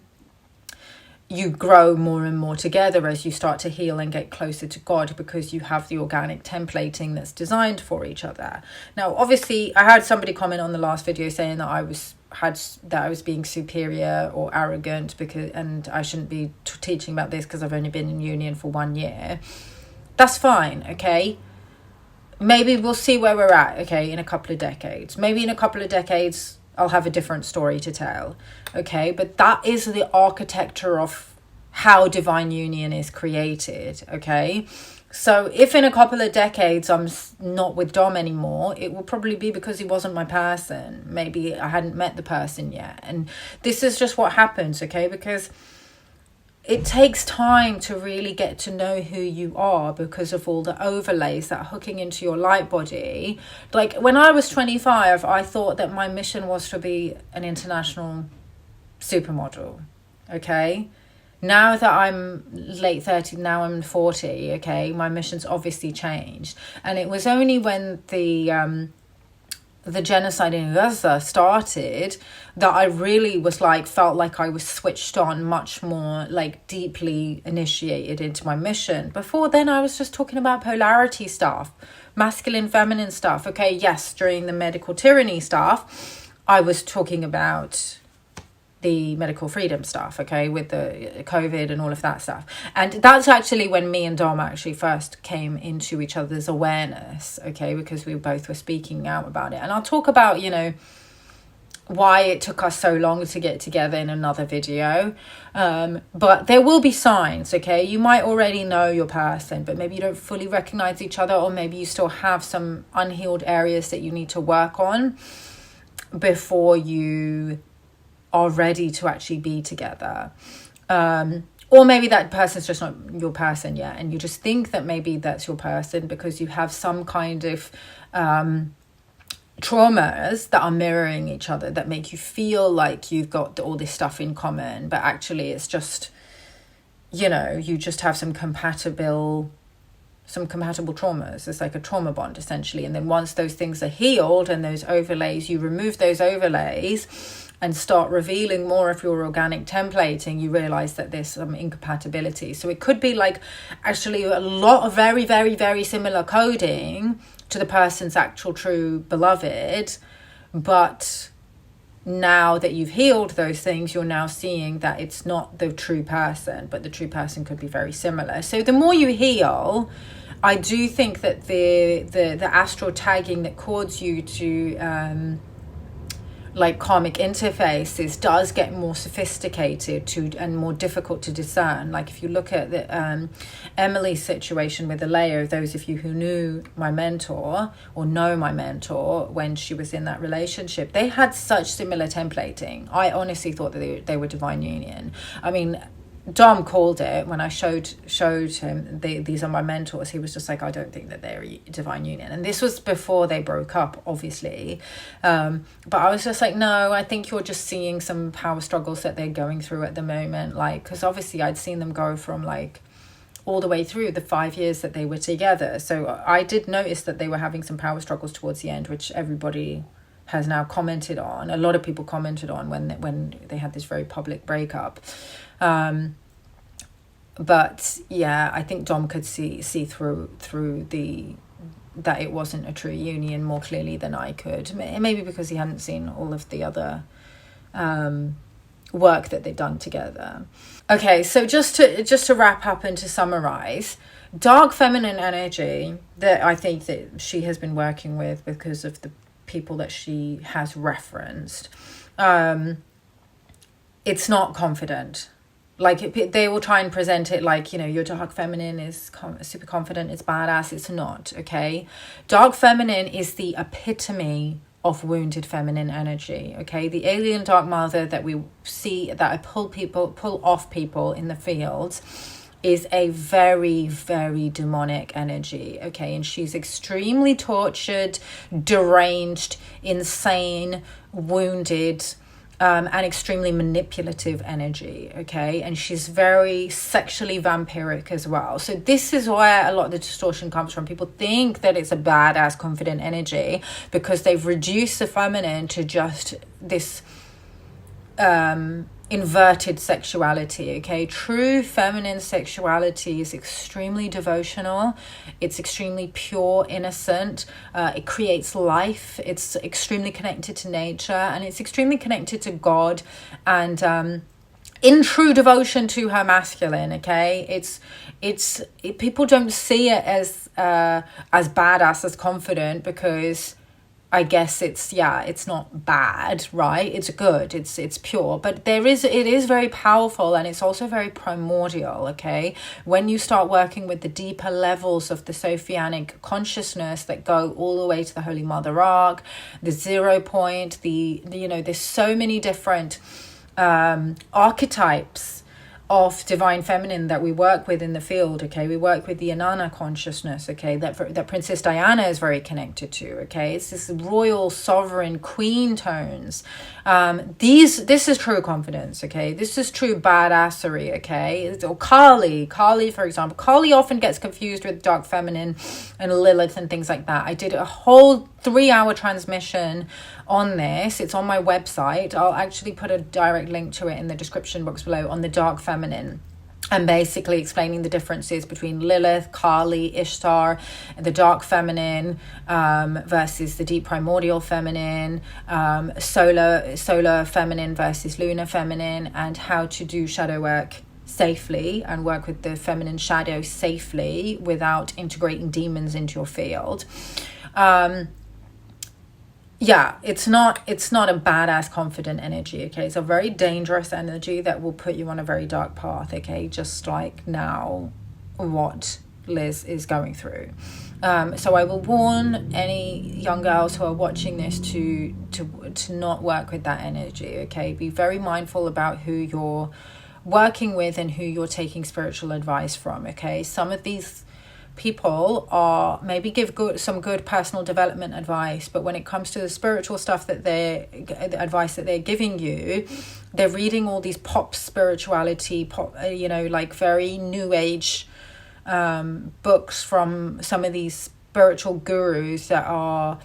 you grow more and more together as you start to heal and get closer to God, because you have the organic templating that's designed for each other. Now, obviously, I had somebody comment on the last video saying that I was being superior or arrogant, and I shouldn't be teaching about this because I've only been in union for 1 year. That's fine, okay? Maybe we'll see where we're at, okay, in a couple of decades. Maybe in a couple of decades, I'll have a different story to tell, okay? But that is the architecture of how divine union is created, okay? So if in a couple of decades I'm not with Dom anymore, it will probably be because he wasn't my person. Maybe I hadn't met the person yet. And this is just what happens, okay? Because it takes time to really get to know who you are, because of all the overlays that are hooking into your light body. Like, when I was 25, I thought that my mission was to be an international supermodel, okay? Now that I'm late 30, now I'm 40, okay? My mission's obviously changed. And it was only when the genocide in Gaza started that I really was felt like I was switched on, much more deeply initiated into my mission. Before then, I was just talking about polarity stuff, masculine, feminine stuff. Okay, yes, during the medical tyranny stuff, I was talking about the medical freedom stuff, okay, with the COVID and all of that stuff. And that's actually when me and Dom actually first came into each other's awareness, okay, because we both were speaking out about it. And I'll talk about, why it took us so long to get together in another video. But there will be signs, okay? You might already know your person, but maybe you don't fully recognize each other, or maybe you still have some unhealed areas that you need to work on before you are ready to actually be together. Or maybe that person's just not your person yet, and you just think that maybe that's your person because you have some kind of traumas that are mirroring each other, that make you feel like you've got all this stuff in common, but actually it's just, you just have some compatible traumas. It's like a trauma bond, essentially. And then once those things are healed and those overlays, you remove those overlays and start revealing more of your organic templating, you realize that there's some incompatibility. So it could be actually a lot of very, very, very similar coding to the person's actual true beloved, but now that you've healed those things, you're now seeing that it's not the true person, but the true person could be very similar. So the more you heal, I do think that the astral tagging that causes you to karmic interfaces does get more sophisticated and more difficult to discern. Like, if you look at the Emily's situation with Aleo, those of you who knew my mentor or know my mentor when she was in that relationship, they had such similar templating. I honestly thought that they were divine union. I mean, Dom called it when I showed him these are my mentors. He was just like, I don't think that they're a divine union. And this was before they broke up, obviously. But I was just like, no, I think you're just seeing some power struggles that they're going through at the moment. Because obviously I'd seen them go from all the way through the 5 years that they were together. So I did notice that they were having some power struggles towards the end, which everybody has now commented on. A lot of people commented on when they had this very public breakup. But yeah, I think Dom could see through that it wasn't a true union more clearly than I could. Maybe because he hadn't seen all of the other work that they've done together. Okay, so just to wrap up and to summarize, dark feminine energy that I think that she has been working with because of the people that she has referenced, it's not confident. like they will try and present it like, you know, your dark feminine is super confident, it's badass. It's not, okay? Dark feminine is the epitome of wounded feminine energy, okay? The alien dark mother that we see, that I pull off people in the field, is a very, very demonic energy, okay? And she's extremely tortured, deranged, insane, wounded, and extremely manipulative energy, okay? And she's very sexually vampiric as well. So this is where a lot of the distortion comes from. People think that it's a badass, confident energy because they've reduced the feminine to just this inverted sexuality, okay? True feminine sexuality is extremely devotional. It's extremely pure, innocent. It creates life. It's extremely connected to nature, and it's extremely connected to God, and in true devotion to her masculine, okay? People don't see it as badass, as confident, because I guess it's not bad, right? It's good, it's pure, but it is very powerful, and it's also very primordial, okay? When you start working with the deeper levels of the Sophianic consciousness that go all the way to the Holy Mother Arc, the 0 point, there's so many different archetypes of divine feminine that we work with in the field, okay? We work with the Inanna consciousness, okay, that Princess Diana is very connected to, okay? It's this royal sovereign queen tones. This is true confidence, okay? This is true badassery, okay? Or Kali, for example. Kali often gets confused with dark feminine and Lilith and things like that. I did a whole 3-hour transmission on this. It's on my website. I'll actually put a direct link to it in the description box below, on the dark feminine, and basically explaining the differences between Lilith, Kali, Ishtar, the dark feminine versus the deep primordial feminine, solar feminine versus lunar feminine, and how to do shadow work safely and work with the feminine shadow safely without integrating demons into your field. It's not a badass, confident energy, okay? It's a very dangerous energy that will put you on a very dark path, okay? Just like now what Liz is going through. So I will warn any young girls who are watching this to not work with that energy, okay? Be very mindful about who you're working with and who you're taking spiritual advice from, okay? Some of these people are maybe give some good personal development advice, but when it comes to the spiritual stuff the advice that they're giving you, they're reading all these pop spirituality, like very new age books from some of these spiritual gurus that are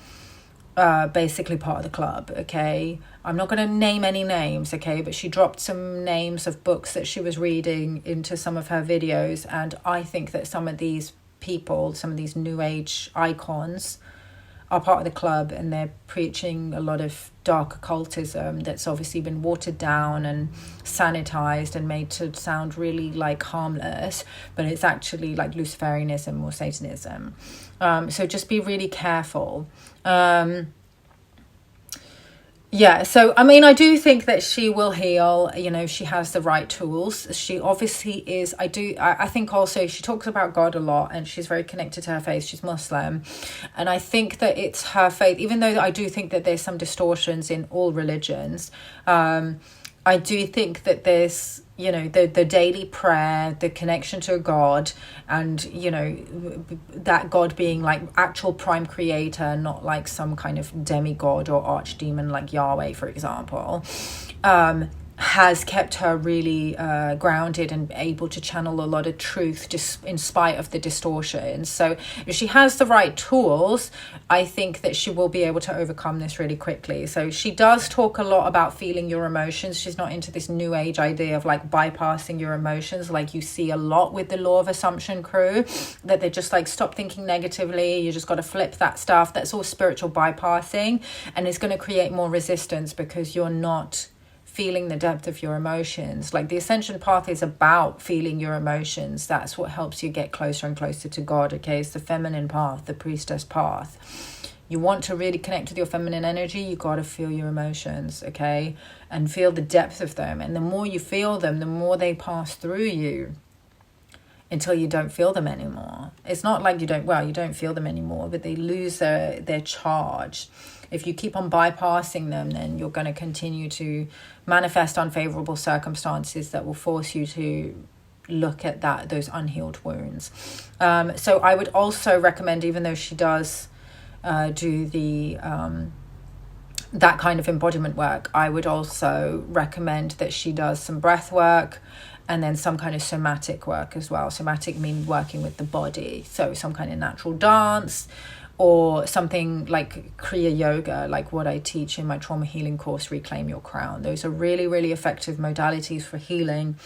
basically part of the club, okay? I'm not going to name any names, okay, but she dropped some names of books that she was reading into some of her videos, and I think that some of these people, some of these new age icons, are part of the club, and they're preaching a lot of dark occultism that's obviously been watered down and sanitized and made to sound really like harmless, but it's actually like Luciferianism or Satanism. So just be really careful. So I mean, I do think that she will heal. She has the right tools. She obviously is. I think also she talks about God a lot, and she's very connected to her faith. She's Muslim, and I think that it's her faith, even though I do think that there's some distortions in all religions. I do think that there's the daily prayer, the connection to God, and that God being like actual prime creator, not like some kind of demigod or archdemon like Yahweh, for example, has kept her really grounded and able to channel a lot of truth just in spite of the distortions. So if she has the right tools, I think that she will be able to overcome this really quickly. So she does talk a lot about feeling your emotions. She's not into this new age idea of like bypassing your emotions like you see a lot with the Law of Assumption crew, that they're just like, stop thinking negatively, you just got to flip that stuff. That's all spiritual bypassing, and it's going to create more resistance because you're not feeling the depth of your emotions. Like the ascension path is about feeling your emotions. That's what helps you get closer and closer to God, okay? It's the feminine path, the priestess path. You want to really connect with your feminine energy, you got to feel your emotions, okay? And feel the depth of them. And the more you feel them, the more they pass through you until you don't feel them anymore. It's not like you don't feel them anymore, but they lose their charge. If you keep on bypassing them, then you're going to continue to manifest unfavorable circumstances that will force you to look at those unhealed wounds. So I would also recommend, even though she does do the that kind of embodiment work, I would also recommend that she does some breath work and then some kind of somatic work as well. Somatic means working with the body, so some kind of natural dance or something like Kriya Yoga, like what I teach in my trauma healing course, Reclaim Your Crown. Those are really, really effective modalities for healing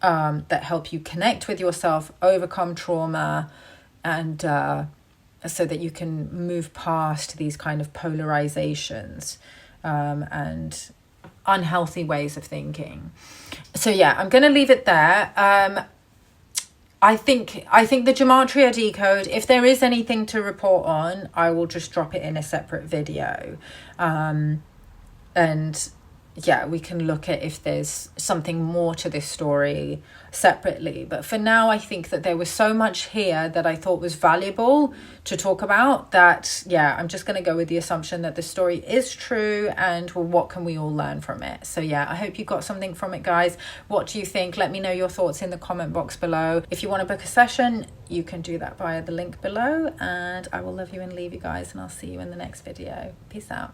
that help you connect with yourself, overcome trauma, and so that you can move past these kind of polarizations and unhealthy ways of thinking. So yeah, I'm going to leave it there. I think the gematria decode, if there is anything to report on, I will just drop it in a separate video. And yeah, we can look at if there's something more to this story separately. But for now, I think that there was so much here that I thought was valuable to talk about that, yeah, I'm just going to go with the assumption that the story is true and, well, what can we all learn from it? So yeah, I hope you got something from it, guys. What do you think? Let me know your thoughts in the comment box below. If you want to book a session, you can do that via the link below, and I will love you and leave you guys, and I'll see you in the next video. Peace out.